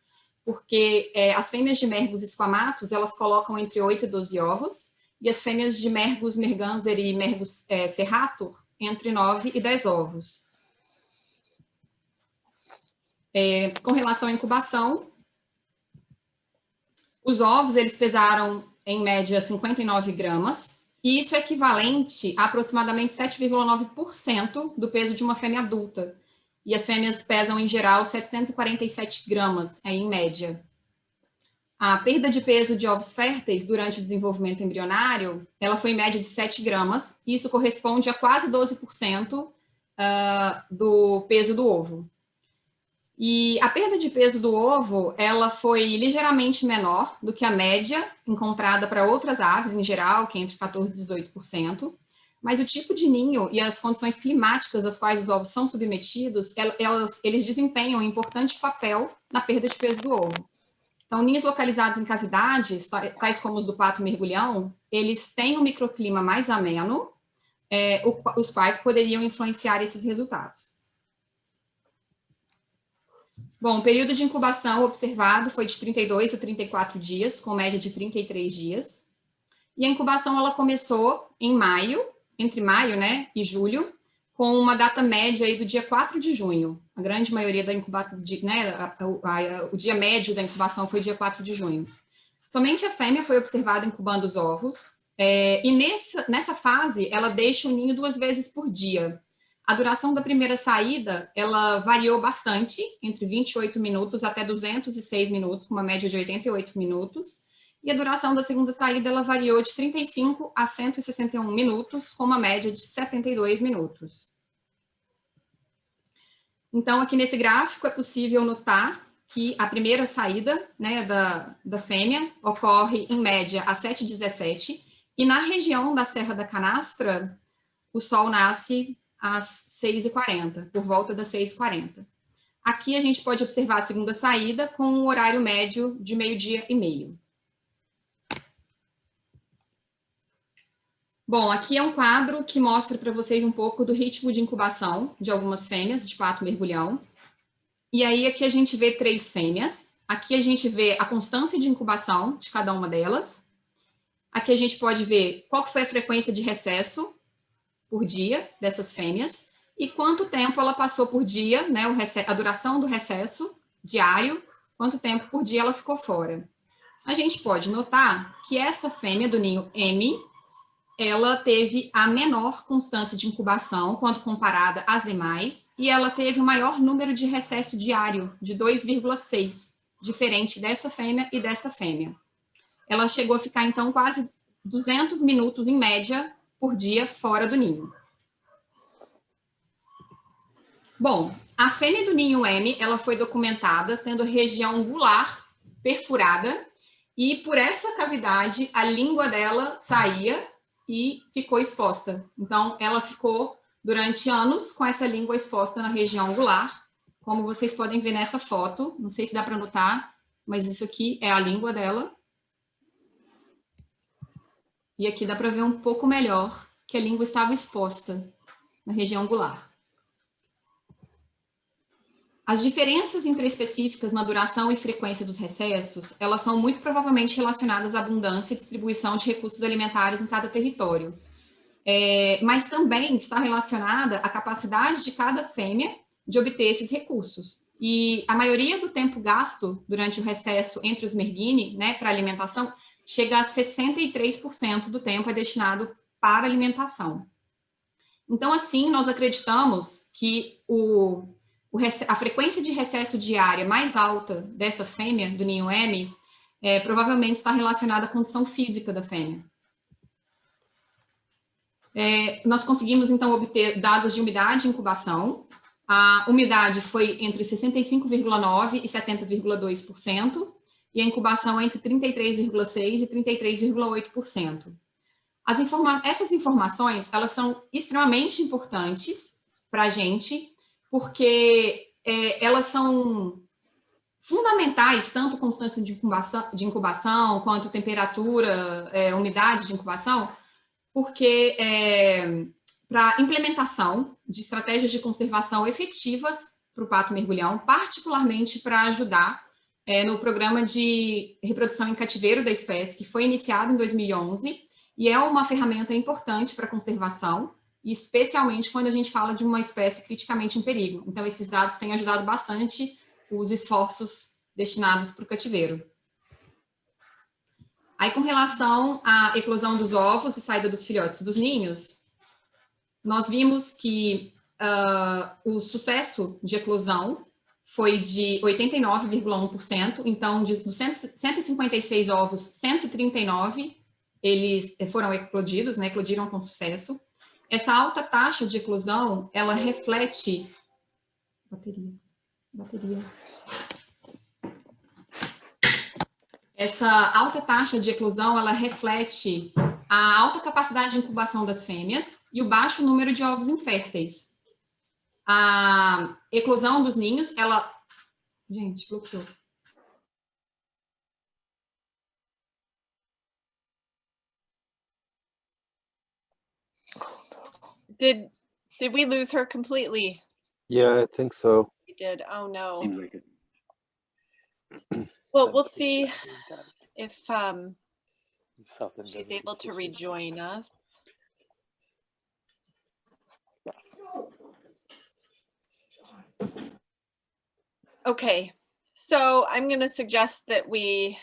porque as fêmeas de mergus esquamatus, elas colocam entre 8 e 12 ovos, e as fêmeas de mergus merganser e mergus serrator, entre 9 e 10 ovos. Com relação à incubação, os ovos, eles pesaram, em média, 59 gramas, e isso é equivalente a aproximadamente 7,9% do peso de uma fêmea adulta. E as fêmeas pesam, em geral, 747 gramas, em média. A perda de peso de ovos férteis durante o desenvolvimento embrionário, ela foi em média de 7 gramas, e isso corresponde a quase 12% do peso do ovo. E a perda de peso do ovo, ela foi ligeiramente menor do que a média encontrada para outras aves em geral, que é entre 14% e 18%, mas o tipo de ninho e as condições climáticas às quais os ovos são submetidos, eles desempenham um importante papel na perda de peso do ovo. Então, ninhos localizados em cavidades, tais como os do pato mergulhão, eles têm um microclima mais ameno, os quais poderiam influenciar esses resultados. Bom, o período de incubação observado foi de 32 a 34 dias, com média de 33 dias. E a incubação, ela começou em maio, entre maio, né, e julho, com uma data média aí do dia 4 de junho. A grande maioria da incubação, né, o dia médio da incubação foi dia 4 de junho. Somente a fêmea foi observada incubando os ovos, e nessa fase, ela deixa o ninho 2 vezes por dia. A duração da primeira saída, ela variou bastante, entre 28 minutos até 206 minutos, com uma média de 88 minutos. E a duração da segunda saída, ela variou de 35 a 161 minutos, com uma média de 72 minutos. Então, aqui nesse gráfico, é possível notar que a primeira saída, né, da fêmea ocorre, em média, às 7h17, e na região da Serra da Canastra, o sol nasce às 6h40, por volta das 6h40. Aqui a gente pode observar a segunda saída com um horário médio de 12:30. Bom, aqui é um quadro que mostra para vocês um pouco do ritmo de incubação de algumas fêmeas de pato mergulhão. E aí aqui a gente vê 3 fêmeas. Aqui a gente vê a constância de incubação de cada uma delas. Aqui a gente pode ver qual foi a frequência de recesso por dia dessas fêmeas e quanto tempo ela passou por dia, né, a duração do recesso diário, quanto tempo por dia ela ficou fora. A gente pode notar que essa fêmea do ninho M, ela teve a menor constância de incubação quando comparada às demais, e ela teve o maior número de recesso diário, de 2,6, diferente dessa fêmea e dessa fêmea. Ela chegou a ficar, então, quase 200 minutos, em média, por dia fora do ninho. Bom, a fêmea do ninho M, ela foi documentada tendo a região gular perfurada, e por essa cavidade, a língua dela saía e ficou exposta. Então, ela ficou durante anos com essa língua exposta na região gular, como vocês podem ver nessa foto. Não sei se dá para notar, mas isso aqui é a língua dela. E aqui dá para ver um pouco melhor que a língua estava exposta na região gular. As diferenças intraespecíficas na duração e frequência dos recessos, elas são muito provavelmente relacionadas à abundância e distribuição de recursos alimentares em cada território. Mas também está relacionada à capacidade de cada fêmea de obter esses recursos. E a maioria do tempo gasto durante o recesso entre os merguini, né, para alimentação, chega a 63% do tempo é destinado para alimentação. Então, assim, nós acreditamos que a frequência de recesso diária mais alta dessa fêmea, do ninho M, provavelmente está relacionada à condição física da fêmea. Nós conseguimos, então, obter dados de umidade e incubação. A umidade foi entre 65,9% e 70,2%, e a incubação entre 33,6% e 33,8%. Essas informações, elas são extremamente importantes para a gente, porque elas são fundamentais, tanto constância de incubação quanto temperatura, umidade de incubação, porque para implementação de estratégias de conservação efetivas para o pato mergulhão, particularmente para ajudar no programa de reprodução em cativeiro da espécie, que foi iniciado em 2011, e é uma ferramenta importante para a conservação, especialmente quando a gente fala de uma espécie criticamente em perigo. Então, esses dados têm ajudado bastante os esforços destinados para o cativeiro. Aí, com relação à eclosão dos ovos e saída dos filhotes dos ninhos, nós vimos que o sucesso de eclosão foi de 89,1%, então, dos 156 ovos, 139 eles foram eclodidos, né, eclodiram com sucesso. Essa alta taxa de eclosão, ela reflete... Bateria. Essa alta taxa de eclosão, ela reflete a alta capacidade de incubação das fêmeas e o baixo número de ovos inférteis. A eclosão dos ninhos, ela... Gente, bloqueou. Did we lose her completely? Yeah, I think so. We did. Oh no. Seems like it. Well, we'll see if she's able to rejoin us. Okay, so I'm going to suggest that we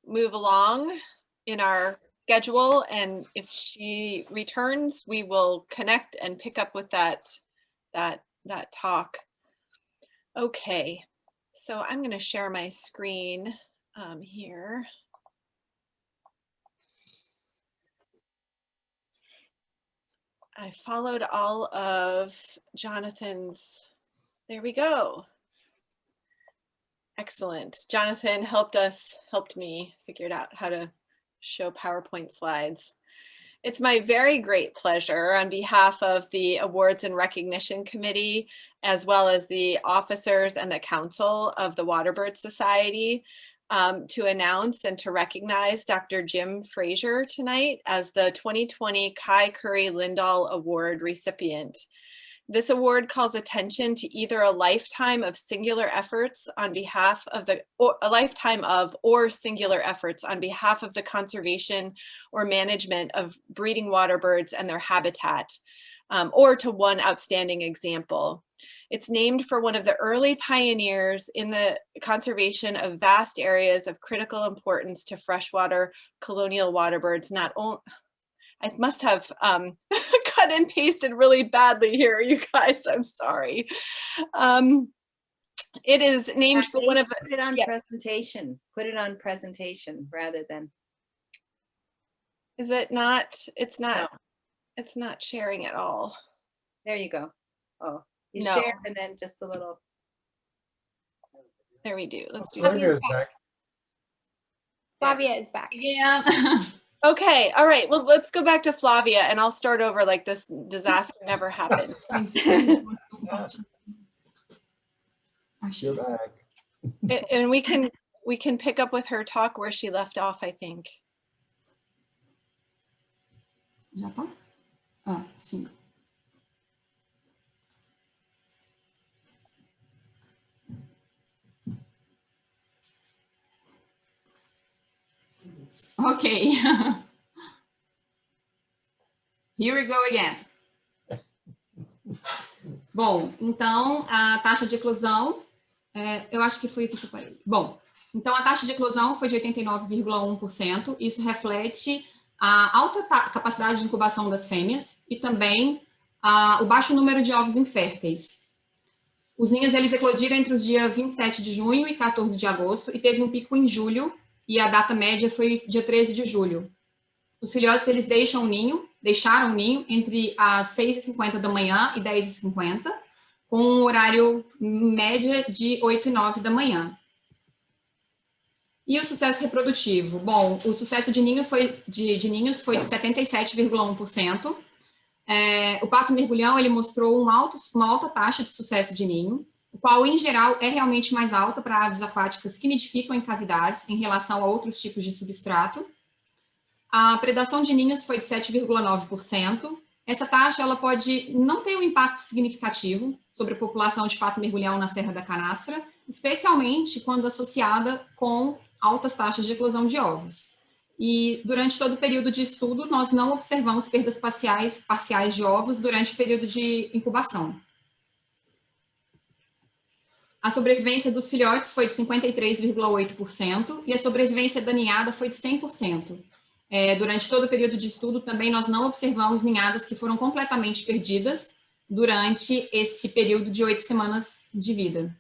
move along in our schedule, and if she returns, we will connect and pick up with that talk. Okay, so I'm going to share my screen here. I followed all of Jonathan's. There we go. Excellent. Jonathan helped me figure out how to show PowerPoint slides. It's my very great pleasure on behalf of the Awards and Recognition Committee, as well as the officers and the council of the Waterbird Society, to announce and to recognize Dr. Jim Frazier tonight as the 2020 Kai Curry Lindahl Award recipient. This award calls attention to either a lifetime of singular efforts on behalf of the, or a lifetime of, or singular efforts on behalf of the conservation or management of breeding waterbirds and their habitat, or to one outstanding example. It's named for one of the early pioneers in the conservation of vast areas of critical importance to freshwater colonial waterbirds, not only, I must have cut and pasted really badly here, you guys, I'm sorry. It is named for one of the— Put it on presentation. Put it on presentation rather than. Is it not? It's not. No. It's not sharing at all. There you go. Oh, you No. share and then just a little. There we do. Let's do Flavia's that. Flavia is back. Yeah. Okay. All right. Well, let's go back to Flavia and I'll start over like this disaster never happened. You're back. And we can pick up with her talk where she left off, I think. Já tá? Ah, sim. Ok. Here we go again. Bom, então a taxa de eclosão, eu acho que foi aqui que eu parei. Bom, então a taxa de eclosão foi de 89,1%. Isso reflete a alta capacidade de incubação das fêmeas e também o baixo número de ovos inférteis. Os ninhos eles eclodiram entre os dias 27 de junho e 14 de agosto e teve um pico em julho e a data média foi dia 13 de julho. Os filhotes eles deixaram o ninho entre as 6h50 da manhã e 10h50, com um horário média de 8 e 9 da manhã. E o sucesso reprodutivo? Bom, o sucesso de ninhos foi de 77,1%. O pato mergulhão ele mostrou uma alta taxa de sucesso de ninho, o qual, em geral, é realmente mais alta para aves aquáticas que nidificam em cavidades em relação a outros tipos de substrato. A predação de ninhos foi de 7,9%. Essa taxa ela pode não ter um impacto significativo sobre a população de pato mergulhão na Serra da Canastra, especialmente quando associada com altas taxas de eclosão de ovos. E durante todo o período de estudo, nós não observamos perdas parciais de ovos durante o período de incubação. A sobrevivência dos filhotes foi de 53,8% e a sobrevivência da ninhada foi de 100%. Durante todo o período de estudo, também nós não observamos ninhadas que foram completamente perdidas durante esse período de 8 semanas de vida.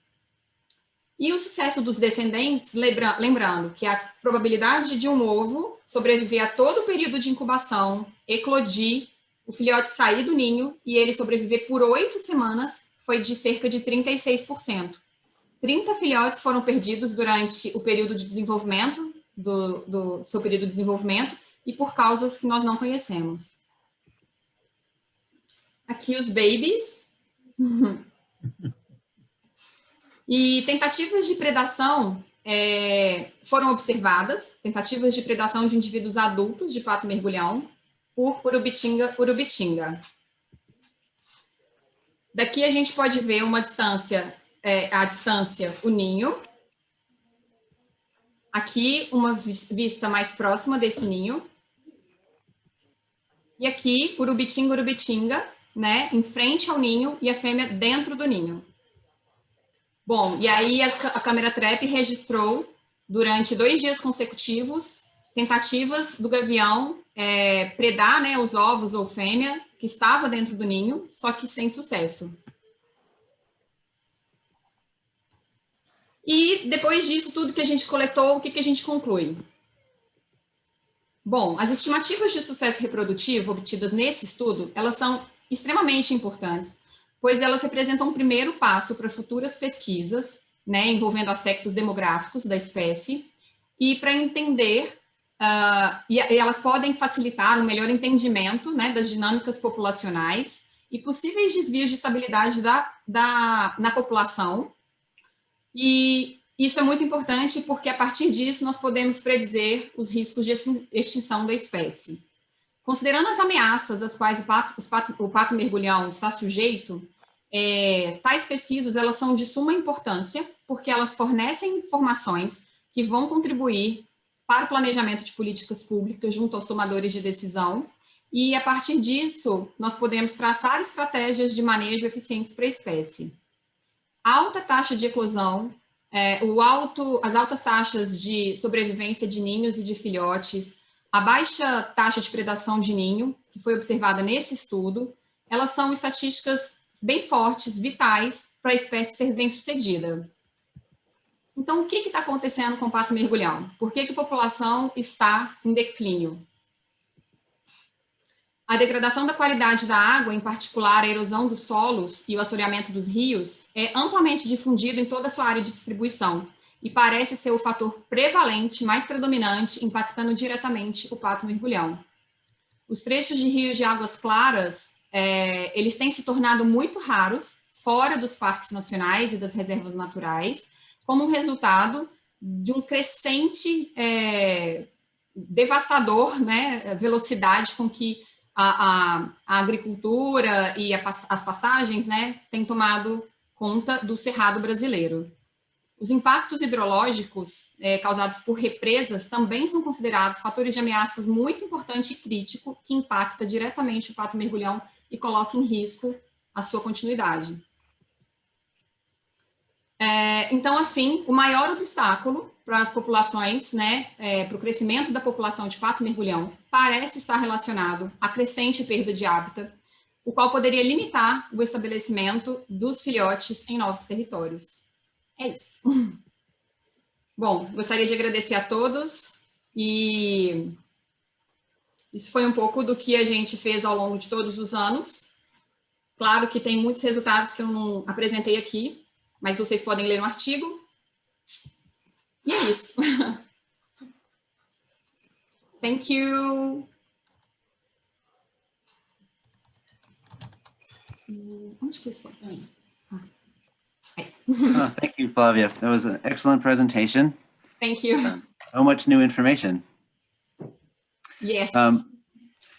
E o sucesso dos descendentes, lembrando que a probabilidade de um ovo sobreviver a todo o período de incubação, eclodir, o filhote sair do ninho e ele sobreviver por 8 semanas foi de cerca de 36%. 30 filhotes foram perdidos durante o período de desenvolvimento, do seu período de desenvolvimento, e por causas que nós não conhecemos. Aqui os babies. E tentativas de predação foram observadas, tentativas de predação de indivíduos adultos de pato mergulhão por urubitinga. Daqui a gente pode ver uma distância, a distância, o ninho. Aqui uma vista mais próxima desse ninho. E aqui, urubitinga, né, em frente ao ninho e a fêmea dentro do ninho. Bom, e aí a câmera trap registrou, durante 2 dias consecutivos, tentativas do gavião predar, né, os ovos ou fêmea que estava dentro do ninho, só que sem sucesso. E depois disso, tudo que a gente coletou, o que a gente conclui? Bom, as estimativas de sucesso reprodutivo obtidas nesse estudo, elas são extremamente importantes, pois elas representam um primeiro passo para futuras pesquisas, né, envolvendo aspectos demográficos da espécie, e para entender e elas podem facilitar um melhor entendimento, né, das dinâmicas populacionais e possíveis desvios de estabilidade na população. E isso é muito importante porque, a partir disso, nós podemos predizer os riscos de extinção da espécie. Considerando as ameaças às quais o pato mergulhão está sujeito, tais pesquisas elas são de suma importância, porque elas fornecem informações que vão contribuir para o planejamento de políticas públicas junto aos tomadores de decisão, e, a partir disso, nós podemos traçar estratégias de manejo eficientes para a espécie. A alta taxa de eclosão, as altas taxas de sobrevivência de ninhos e de filhotes, a baixa taxa de predação de ninho, que foi observada nesse estudo, elas são estatísticas bem fortes, vitais, para a espécie ser bem-sucedida. Então, o que está acontecendo com o pato mergulhão? Por que a população está em declínio? A degradação da qualidade da água, em particular a erosão dos solos e o assoreamento dos rios, é amplamente difundido em toda a sua área de distribuição e parece ser o fator prevalente, mais predominante, impactando diretamente o pato mergulhão. Os trechos de rios de águas claras, eles têm se tornado muito raros fora dos parques nacionais e das reservas naturais, como um resultado de um crescente devastador, né, velocidade com que a agricultura e as pastagens, né, têm tomado conta do cerrado brasileiro. Os impactos hidrológicos causados por represas também são considerados fatores de ameaças muito importante e crítico que impacta diretamente o pato mergulhão e coloca em risco a sua continuidade. Então, assim, o maior obstáculo para as populações, né, para o crescimento da população de pato mergulhão, parece estar relacionado à crescente perda de hábitat, o qual poderia limitar o estabelecimento dos filhotes em novos territórios. É isso. Bom, gostaria de agradecer a todos e isso foi um pouco do que a gente fez ao longo de todos os anos. Claro que tem muitos resultados que eu não apresentei aqui, mas vocês podem ler no artigo. E é isso. Thank you. Onde que eu estou? Thank you, Flavia. That was an excellent presentation. Thank you. So much new information. Yes.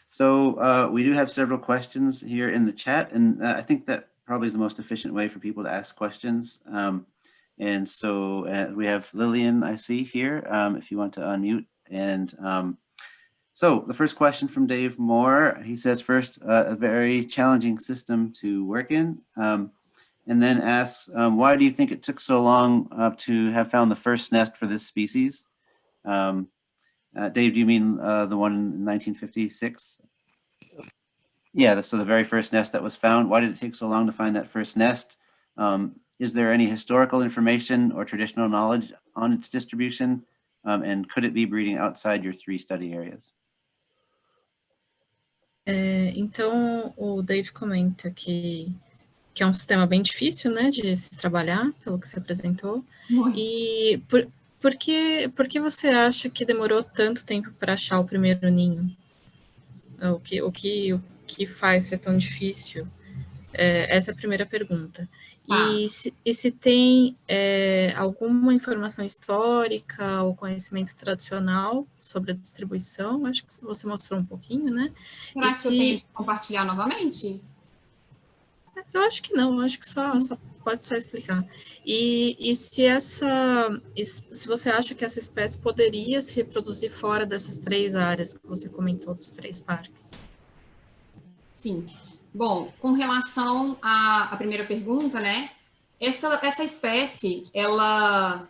So we do have several questions here in the chat, and I think that probably is the most efficient way for people to ask questions. And so we have Lillian, I see here, if you want to unmute. And so the first question from Dave Moore, he says, first, a very challenging system to work in, and then asks, why do you think it took so long to have found the first nest for this species? Dave, do you mean the one in 1956? Yeah, so the very first nest that was found. Why did it take so long to find that first nest? Is there any historical information or traditional knowledge on its distribution? And could it be breeding outside your 3 study areas? Então, o Dave comenta que é um sistema bem difícil, né, de se trabalhar, pelo que você apresentou. Muito. E por que você acha que demorou tanto tempo para achar o primeiro ninho? O que faz ser tão difícil? Essa é a primeira pergunta. E se tem alguma informação histórica ou conhecimento tradicional sobre a distribuição? Acho que você mostrou um pouquinho, né? Será que eu tenho que compartilhar novamente? Eu acho que não, eu acho que pode só explicar. E se você acha que essa espécie poderia se reproduzir fora dessas 3 áreas que você comentou, dos 3 parques? Sim. Bom, com relação à primeira pergunta, né? Essa espécie, ela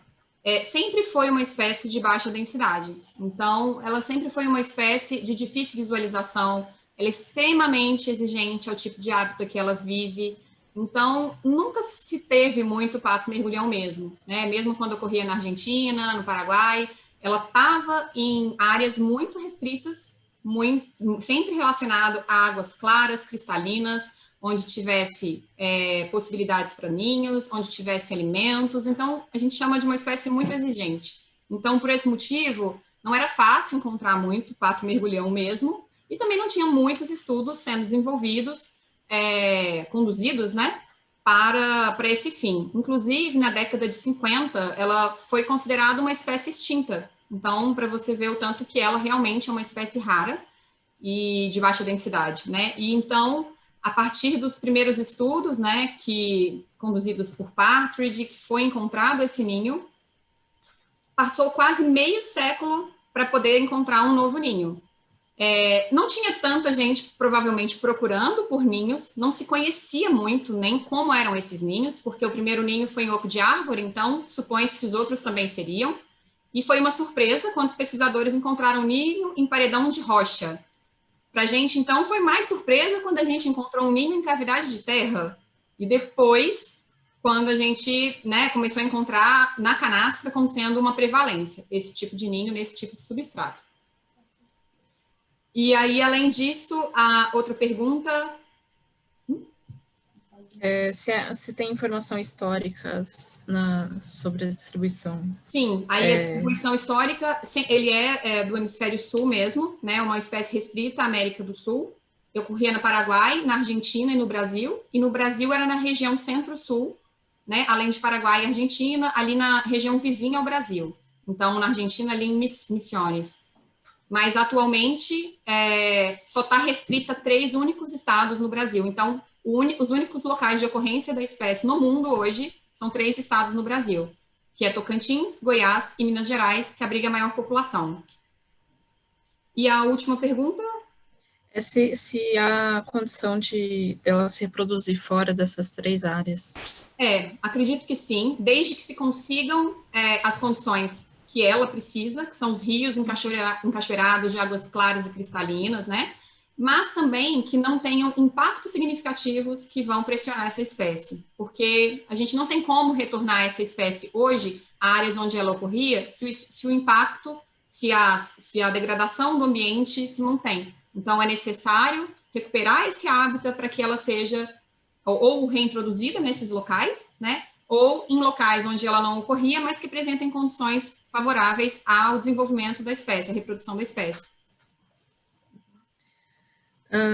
sempre foi uma espécie de baixa densidade. Então, ela sempre foi uma espécie de difícil visualização. Ela é extremamente exigente ao tipo de hábitat que ela vive. Então, nunca se teve muito pato mergulhão mesmo, né? Mesmo quando ocorria na Argentina, no Paraguai, ela estava em áreas muito restritas, sempre relacionado a águas claras, cristalinas, onde tivesse possibilidades para ninhos, onde tivesse alimentos. Então, a gente chama de uma espécie muito exigente. Então, por esse motivo, não era fácil encontrar muito pato mergulhão mesmo, e também não tinha muitos estudos sendo desenvolvidos, conduzidos, né, para esse fim. Inclusive, na década de 50, ela foi considerada uma espécie extinta. Então, para você ver o tanto que ela realmente é uma espécie rara e de baixa densidade, né? E então, a partir dos primeiros estudos, né, conduzidos por Partridge, que foi encontrado esse ninho, passou quase meio século para poder encontrar um novo ninho. Não tinha tanta gente, provavelmente, procurando por ninhos, não se conhecia muito nem como eram esses ninhos, porque o primeiro ninho foi em oco de árvore, então supõe-se que os outros também seriam. E foi uma surpresa quando os pesquisadores encontraram um ninho em paredão de rocha. Para a gente, então, foi mais surpresa quando a gente encontrou um ninho em cavidade de terra. E depois, quando a gente, né, começou a encontrar na canastra como sendo uma prevalência, esse tipo de ninho nesse tipo de substrato. E aí, além disso, a outra pergunta... Se tem informação histórica sobre a distribuição. Sim, aí a distribuição histórica, ele é do hemisfério sul mesmo, né, uma espécie restrita à América do Sul. Ocorria no Paraguai, na Argentina e no Brasil era na região centro-sul, né, além de Paraguai e Argentina, ali na região vizinha ao Brasil. Então, na Argentina, ali em Misiones. Mas, atualmente, só está restrita a 3 únicos estados no Brasil. Então, os únicos locais de ocorrência da espécie no mundo hoje são 3 estados no Brasil, que é Tocantins, Goiás e Minas Gerais, que abriga a maior população. E a última pergunta? Se há condição dela se reproduzir fora dessas 3 áreas. Acredito que sim, desde que se consigam as condições que ela precisa, que são os rios encachoeirados de águas claras e cristalinas, né? Mas também que não tenham impactos significativos que vão pressionar essa espécie, porque a gente não tem como retornar essa espécie hoje a áreas onde ela ocorria se o impacto, se a degradação do ambiente se mantém. Então, é necessário recuperar esse hábitat para que ela seja ou reintroduzida nesses locais, né? Ou em locais onde ela não ocorria, mas que apresentem condições favoráveis ao desenvolvimento da espécie, à reprodução da espécie.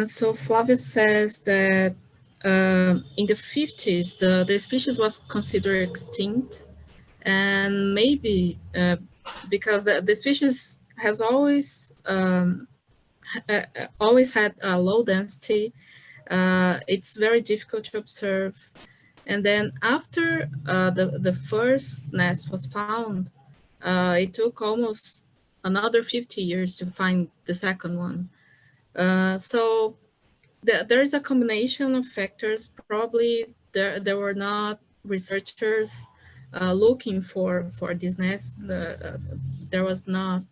So Flavia says that in the 50s, the species was considered extinct, and maybe because the species has always had a low density, it's very difficult to observe. And then after the first nest was found, it took almost another 50 years to find the second one. So there is a combination of factors. Probably there were not researchers looking for this nest. There was not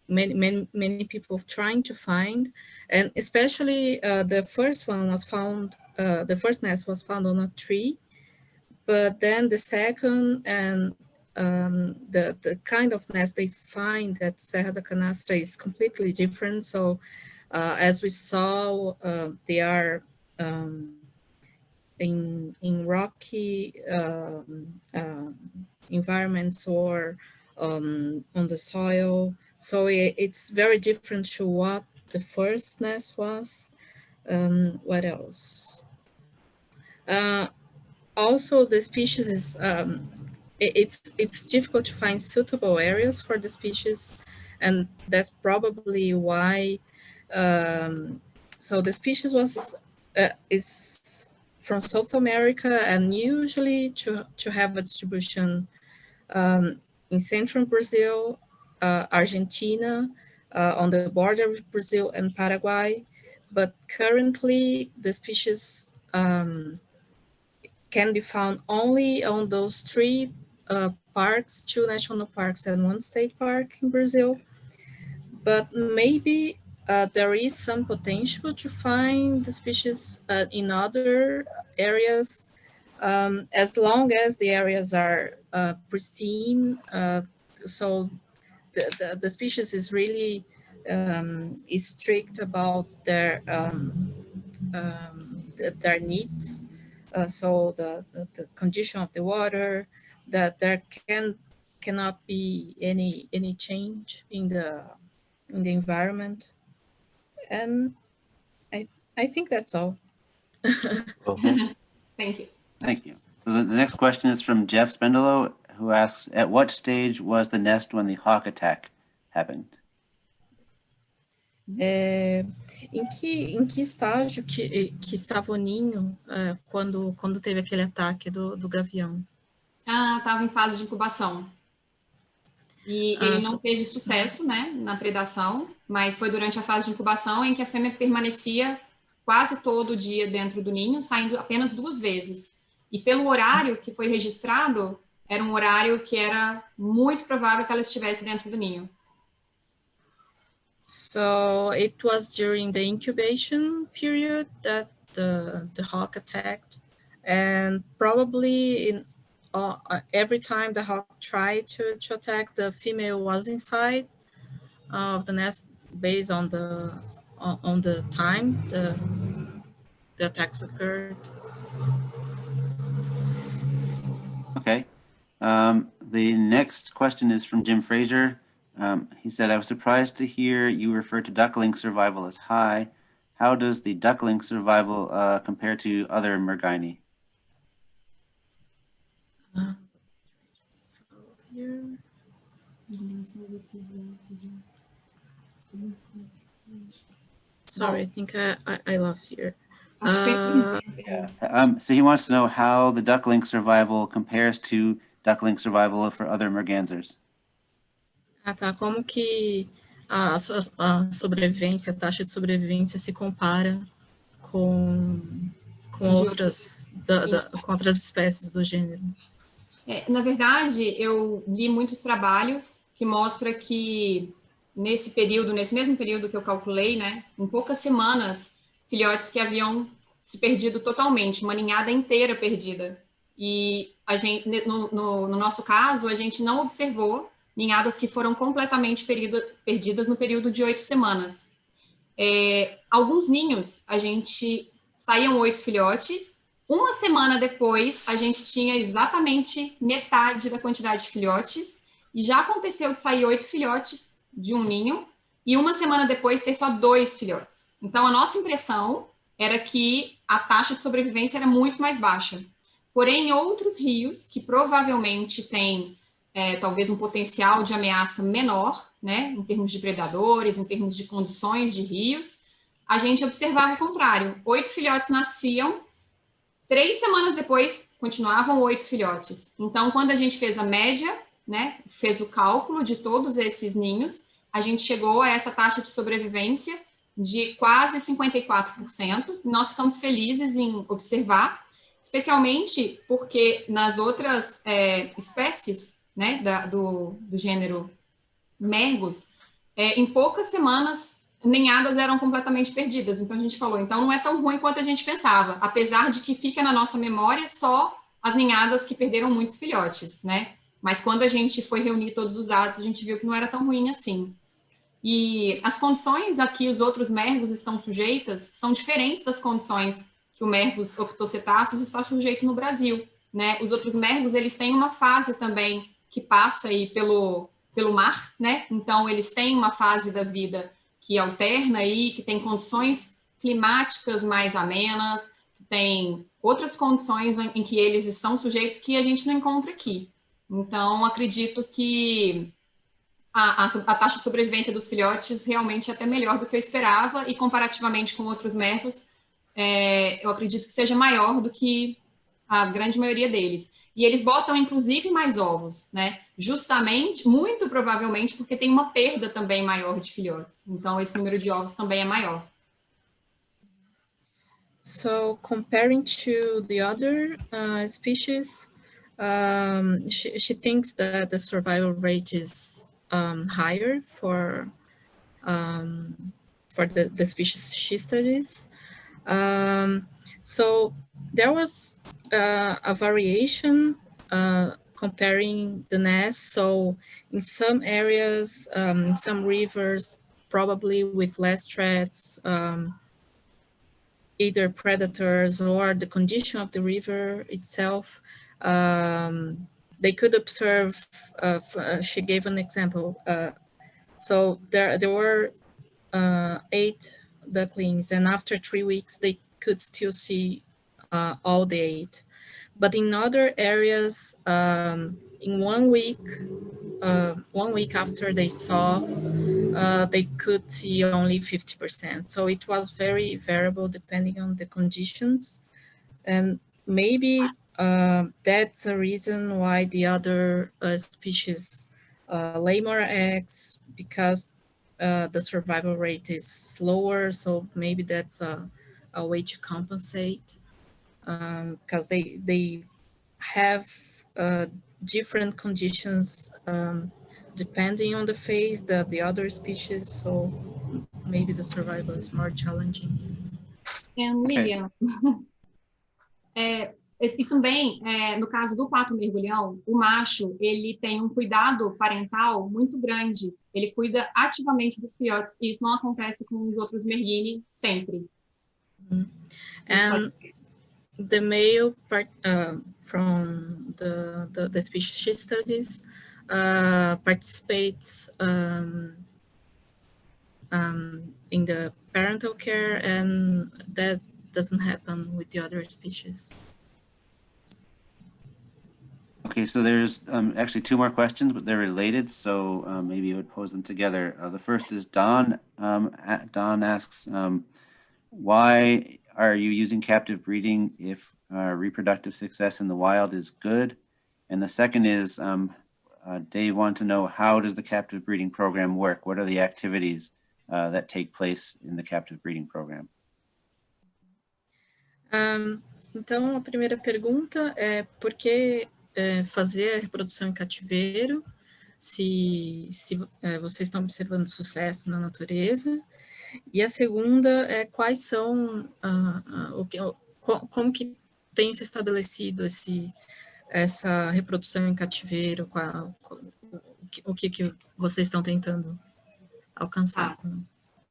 many people trying to find, and especially the first one was found. The first nest was found on a tree, but then the second and the kind of nest they find at Serra da Canastra is completely different. So as we saw, they are in rocky environments or on the soil. So it's very different to what the first nest was. What else? Also, the species is it's difficult to find suitable areas for the species, and that's probably why. So the species is from South America, and usually to have a distribution in central Brazil, Argentina, on the border of Brazil and Paraguay. But currently, the species can be found only on those 3 parks, 2 national parks and 1 state park in Brazil. But maybe there is some potential to find the species in other areas, as long as the areas are pristine. So the species is really is strict about their needs. So the condition of the water, that there cannot be any change in the environment. And I think that's all. Thank you. Thank you. So the next question is from Jeff Spendelow, who asks, at what stage was the nest when the hawk attack happened? Em que estágio que estava o ninho quando teve aquele ataque do gavião? Estava em fase de incubação. E ele não teve sucesso, né, na predação, mas foi durante a fase de incubação em que a fêmea permanecia quase todo o dia dentro do ninho, saindo apenas 2 vezes. E pelo horário que foi registrado, era um horário que era muito provável que ela estivesse dentro do ninho. So it was during the incubation period that the hawk attacked, and probably every time the hawk tried to attack, the female was inside of the nest based on the time the attacks occurred. Okay. The next question is from Jim Fraser. He said, I was surprised to hear you refer to duckling survival as high. How does the duckling survival compare to other Mergini? Sorry, I think I lost here. So he wants to know how the duckling survival compares to duckling survival for other mergansers. Tá. Como que a sobrevivência, a taxa de sobrevivência se compara com outras espécies do gênero? Na verdade, eu li muitos trabalhos que mostram que nesse mesmo período que eu calculei, né, em poucas semanas, filhotes que haviam se perdido totalmente, uma ninhada inteira perdida. E a gente, no nosso caso, a gente não observou ninhadas que foram completamente perdidas no período de 8 semanas. Alguns ninhos, saíam 8 filhotes, uma semana depois, a gente tinha exatamente metade da quantidade de filhotes, e já aconteceu de sair 8 filhotes de um ninho, e uma semana depois ter só 2 filhotes. Então, a nossa impressão era que a taxa de sobrevivência era muito mais baixa. Porém, em outros rios, que provavelmente têm talvez um potencial de ameaça menor, né, em termos de predadores, em termos de condições de rios, a gente observava o contrário. 8 filhotes nasciam, 3 semanas depois continuavam 8 filhotes. Então, quando a gente fez a média, né, fez o cálculo de todos esses ninhos, a gente chegou a essa taxa de sobrevivência de quase 54%. Nós ficamos felizes em observar, especialmente porque nas outras espécies, né, do gênero Mergus, em poucas semanas, ninhadas eram completamente perdidas. Então, a gente falou, então não é tão ruim quanto a gente pensava, apesar de que fica na nossa memória só as ninhadas que perderam muitos filhotes, né? Mas quando a gente foi reunir todos os dados, a gente viu que não era tão ruim assim. E as condições a que os outros mergos estão sujeitas são diferentes das condições que o Mergus octocetáceos está sujeito no Brasil, né? Os outros mergos, eles têm uma fase também que passa aí pelo mar, né? Então, eles têm uma fase da vida que alterna aí, que tem condições climáticas mais amenas, que tem outras condições em que eles estão sujeitos que a gente não encontra aqui. Então, acredito que a taxa de sobrevivência dos filhotes realmente é até melhor do que eu esperava, e comparativamente com outros mergos, eu acredito que seja maior do que a grande maioria deles. E eles botam, inclusive, mais ovos, né? Justamente, muito provavelmente, porque tem uma perda também maior de filhotes. Então, esse número de ovos também é maior. So, comparing to the other species, she thinks that the survival rate is higher for the species she studies. So there was a variation comparing the nests. So in some areas, in some rivers, probably with less threats, either predators or the condition of the river itself, they could observe, she gave an example. So there were 8 ducklings, and after 3 weeks, they could still see all the 8. But in other areas, in 1 week, 1 week after they saw, they could see only 50%. So it was very variable depending on the conditions. And maybe that's a reason why the other species lay more eggs, because the survival rate is lower. So maybe that's a way to compensate, because they have different conditions depending on the phase that the other species. So maybe the survival is more challenging. Lilian, e também, no caso do pato mergulhão, o macho, ele tem um cuidado parental muito grande. Ele cuida ativamente dos filhotes, e isso não acontece com os outros merguini sempre. And the male part from the species she studies participates in the parental care, and that doesn't happen with the other species. Okay, so there's actually 2 more questions, but they're related, so maybe you would pose them together. The first is Don. Don asks, why are you using captive breeding if reproductive success in the wild is good? And the second is, Dave wanted to know, how does the captive breeding program work? What are the activities that take place in the captive breeding program? Então, a primeira pergunta é por que fazer a reprodução em cativeiro, se vocês estão observando sucesso na natureza. E a segunda é quais são, como que tem se estabelecido essa reprodução em cativeiro, o que vocês estão tentando alcançar.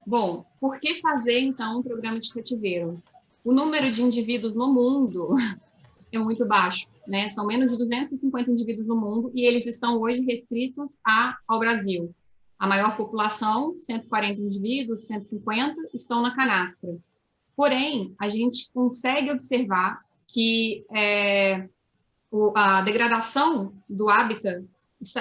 Bom, por que fazer, então, um programa de cativeiro? O número de indivíduos no mundo é muito baixo, né? São menos de 250 indivíduos no mundo, e eles estão hoje restritos ao Brasil. A maior população, 140 indivíduos, 150, estão na canastra. Porém, a gente consegue observar que a degradação do hábitat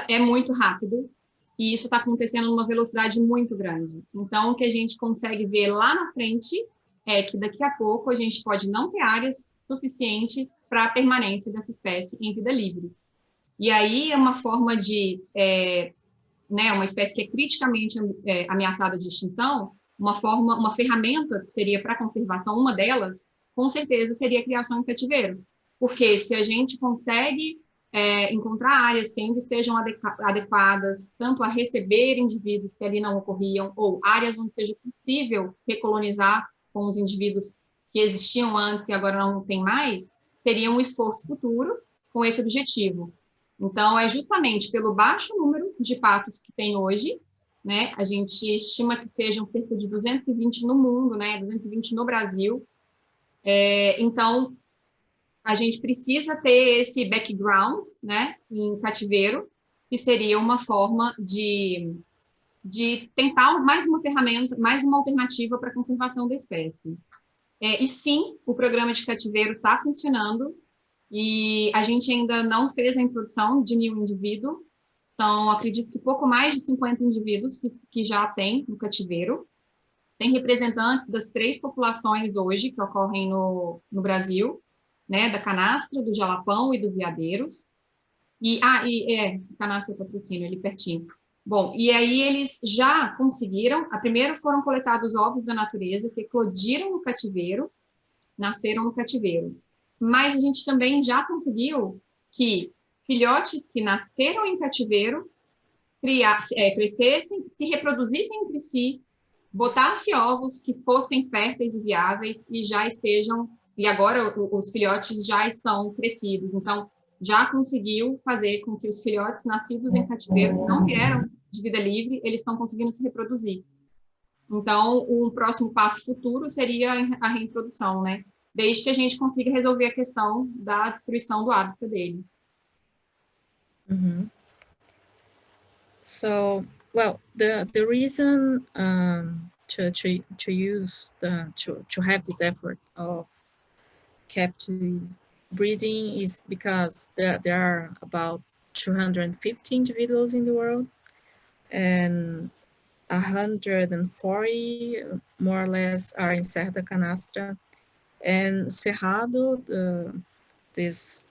é muito rápido, e isso está acontecendo numa velocidade muito grande. Então, o que a gente consegue ver lá na frente é que daqui a pouco a gente pode não ter áreas suficientes para a permanência dessa espécie em vida livre. E aí é uma forma de, uma espécie que é criticamente ameaçada de extinção, uma ferramenta que seria para conservação, uma delas, com certeza seria a criação em cativeiro. Porque se a gente consegue encontrar áreas que ainda estejam adequadas, tanto a receber indivíduos que ali não ocorriam, ou áreas onde seja possível recolonizar com os indivíduos que existiam antes e agora não tem mais, seria um esforço futuro com esse objetivo. Então, é justamente pelo baixo número de patos que tem hoje, né? A gente estima que sejam cerca de 220 no mundo, né? 220 no Brasil. Então, a gente precisa ter esse background, né? Em cativeiro, que seria uma forma de tentar mais uma ferramenta, mais uma alternativa para a conservação da espécie. E sim, o programa de cativeiro está funcionando, e a gente ainda não fez a introdução de nenhum indivíduo. São, acredito que pouco mais de 50 indivíduos que já tem no cativeiro. Tem representantes das 3 populações hoje que ocorrem no Brasil, né, da canastra, do jalapão e do veadeiros. Canastra patrocínio, ali pertinho. Bom, e aí eles já conseguiram, primeiro foram coletados ovos da natureza que eclodiram no cativeiro, nasceram no cativeiro. Mas a gente também já conseguiu que filhotes que nasceram em cativeiro crescessem, se reproduzissem entre si, botassem ovos que fossem férteis e viáveis e já estejam, e agora os filhotes já estão crescidos. Então, já conseguiu fazer com que os filhotes nascidos em cativeiro, que não vieram de vida livre, eles estão conseguindo se reproduzir. Então, um próximo passo futuro seria a reintrodução, né? Desde que a gente consiga resolver a questão da destruição do hábitat dele. Mhm. So, well, the reason to use to have this effort of captive breeding is because there are about 250 individuals in the world, and 140 more or less are in Serra da Canastra, and Cerrado, this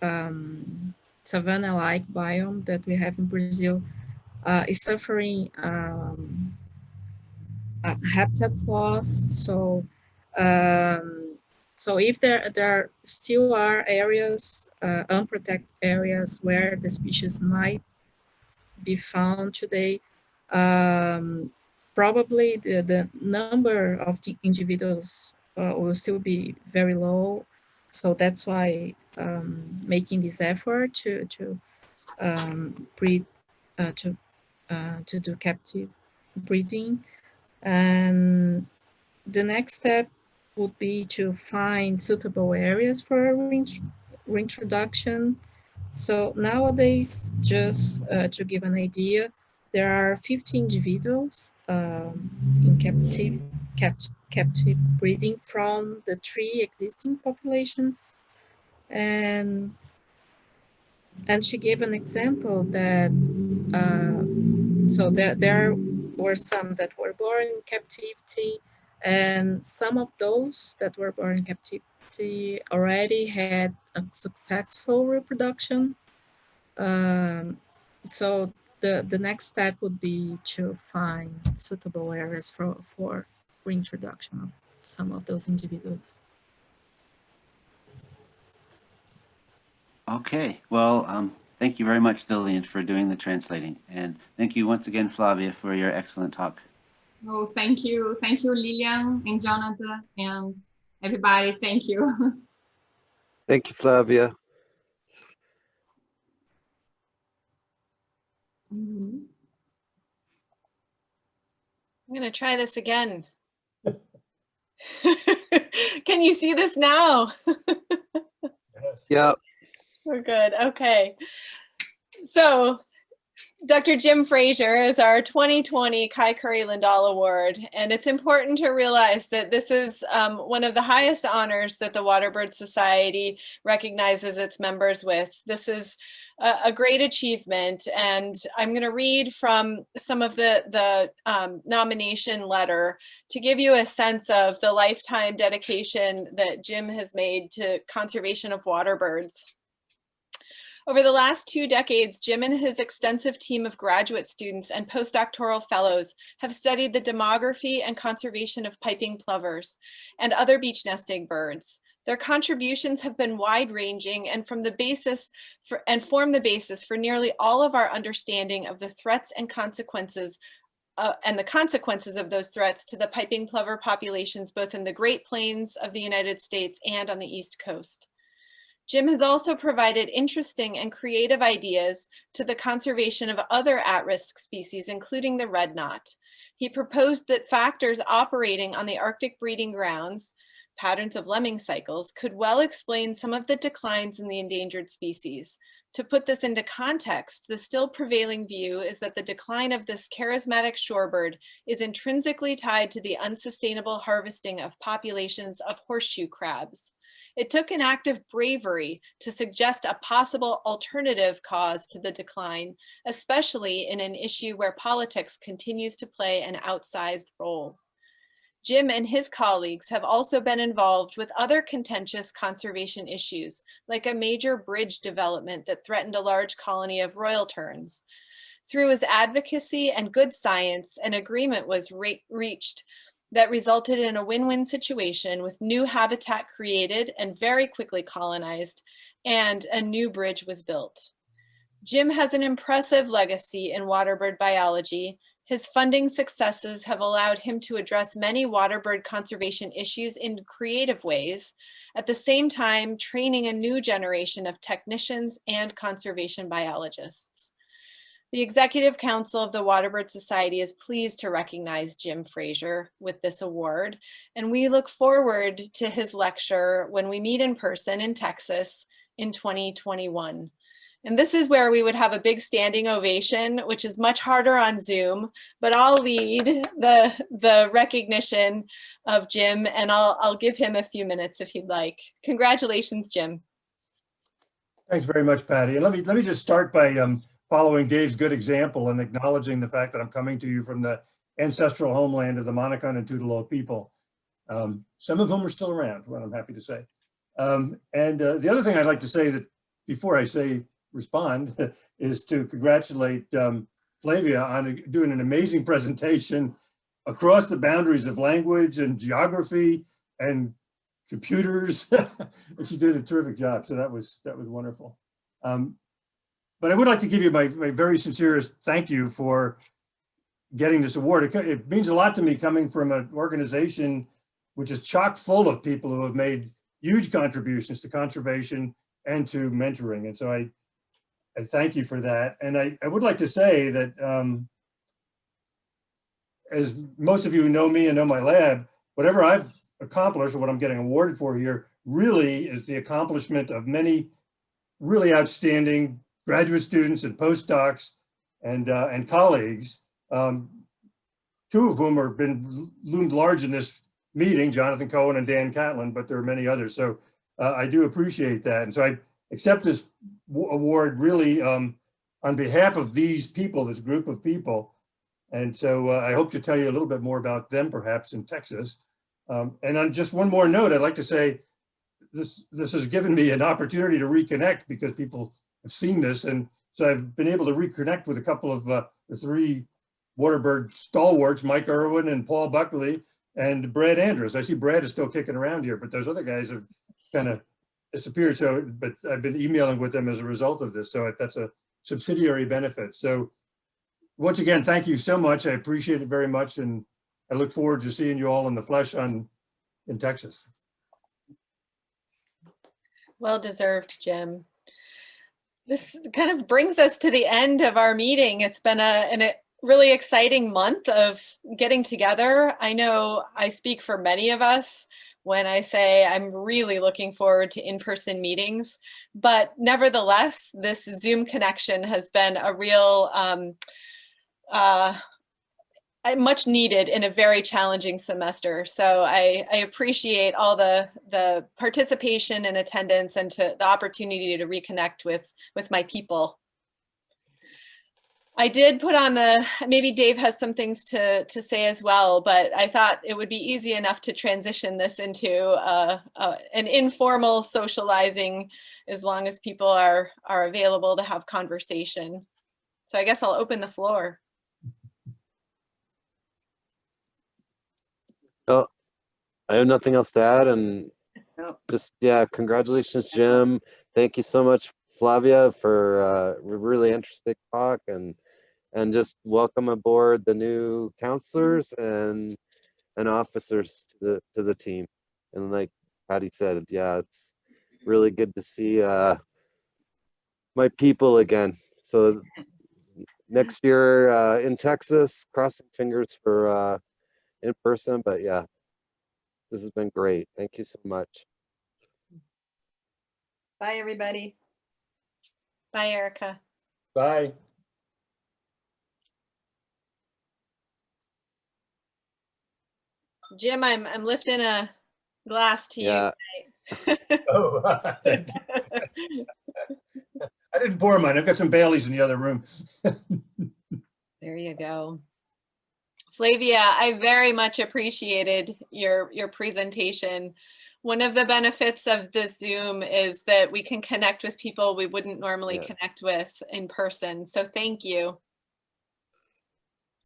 savanna-like biome that we have in Brazil, is suffering a habitat loss. So, so if there still are areas, unprotected areas where the species might be found today, probably the number of the individuals will still be very low. So that's why making this effort to breed, to do captive breeding. And the next step would be to find suitable areas for reintroduction. So nowadays, just to give an idea, there are 50 individuals in captive breeding from the 3 existing populations. And she gave an example that so there were some that were born in captivity, and some of those that were born in captivity already had a successful reproduction. So the next step would be to find suitable areas for reintroduction of some of those individuals. Okay, well, thank you very much, Lillian, for doing the translating. And thank you once again, Flavia, for your excellent talk. Oh, thank you. Thank you, Lilian and Jonathan and everybody. Thank you. Thank you, Flavia. I'm going to try this again. Can you see this now? Yep. We're good. Okay. So Dr. Jim Frazier is our 2020 Kai Curry Lindahl Award, and it's important to realize that this is one of the highest honors that the Waterbird Society recognizes its members with. This is a great achievement, and I'm going to read from some of the nomination letter to give you a sense of the lifetime dedication that Jim has made to conservation of waterbirds. Over the last 2 decades, Jim and his extensive team of graduate students and postdoctoral fellows have studied the demography and conservation of piping plovers and other beach nesting birds. Their contributions have been wide-ranging and form the basis for nearly all of our understanding of the threats and consequences of those threats to the piping plover populations, both in the Great Plains of the United States and on the East Coast. Jim has also provided interesting and creative ideas to the conservation of other at-risk species, including the red knot. He proposed that factors operating on the Arctic breeding grounds, patterns of lemming cycles, could well explain some of the declines in the endangered species. To put this into context, the still prevailing view is that the decline of this charismatic shorebird is intrinsically tied to the unsustainable harvesting of populations of horseshoe crabs. It took an act of bravery to suggest a possible alternative cause to the decline, especially in an issue where politics continues to play an outsized role. Jim and his colleagues have also been involved with other contentious conservation issues, like a major bridge development that threatened a large colony of royal terns. Through his advocacy and good science, an agreement was reached that resulted in a win-win situation with new habitat created and very quickly colonized, and a new bridge was built. Jim has an impressive legacy in waterbird biology. His funding successes have allowed him to address many waterbird conservation issues in creative ways, at the same time training a new generation of technicians and conservation biologists. The Executive Council of the Waterbird Society is pleased to recognize Jim Frazier with this award, and we look forward to his lecture when we meet in person in Texas in 2021. And this is where we would have a big standing ovation, which is much harder on Zoom, but I'll lead the recognition of Jim, and I'll give him a few minutes if he'd like. Congratulations, Jim. Thanks very much, Patty. And let me just start by following Dave's good example and acknowledging the fact that I'm coming to you from the ancestral homeland of the Monacan and Tutelo people, some of whom are still around, what I'm happy to say. The other thing I'd like to say that before I say respond is to congratulate Flavia on doing an amazing presentation across the boundaries of language and geography and computers. And she did a terrific job. So that was wonderful. But I would like to give you my very sincerest thank you for getting this award. It means a lot to me coming from an organization which is chock full of people who have made huge contributions to conservation and to mentoring. And so I thank you for that. And I would like to say that as most of you who know me and know my lab, whatever I've accomplished or what I'm getting awarded for here really is the accomplishment of many really outstanding graduate students and postdocs and colleagues, two of whom have been loomed large in this meeting, Jonathan Cohen and Dan Catlin, but there are many others. So I do appreciate that. And so I accept this award really on behalf of these people, this group of people. And so I hope to tell you a little bit more about them perhaps in Texas. And on just one more note, I'd like to say this has given me an opportunity to reconnect because people have seen this. And so I've been able to reconnect with a couple of the three Waterbird stalwarts, Mike Irwin and Paul Buckley and Brad Andrews. I see Brad is still kicking around here, but those other guys have kind of disappeared. So, but I've been emailing with them as a result of this. So that's a subsidiary benefit. So once again, thank you so much. I appreciate it very much. And I look forward to seeing you all in the flesh in Texas. Well deserved, Jim. This kind of brings us to the end of our meeting. It's been a really exciting month of getting together. I know I speak for many of us when I say I'm really looking forward to in-person meetings, but nevertheless, this Zoom connection has been a real much needed in a very challenging semester. So I appreciate all the participation and attendance and the opportunity to reconnect with my people. I did put on maybe Dave has some things to say as well, but I thought it would be easy enough to transition this into an informal socializing as long as people are available to have conversation. So I guess I'll open the floor. Oh, I have nothing else to add, and just, yeah, congratulations, Jim. Thank you so much, Flavia, for a really interesting talk, and just welcome aboard the new counselors and officers to the team. And like Patty said, yeah, it's really good to see my people again. So next year in Texas, crossing fingers for in person, but yeah, this has been great. Thank you so much. Bye, everybody. Bye, Erica. Bye. Jim, I'm lifting a glass to Yeah. you. Oh, thank you. I didn't pour mine. I've got some Baileys in the other room. There you go. Flavia, I very much appreciated your presentation. One of the benefits of this Zoom is that we can connect with people we wouldn't normally connect with in person. So thank you.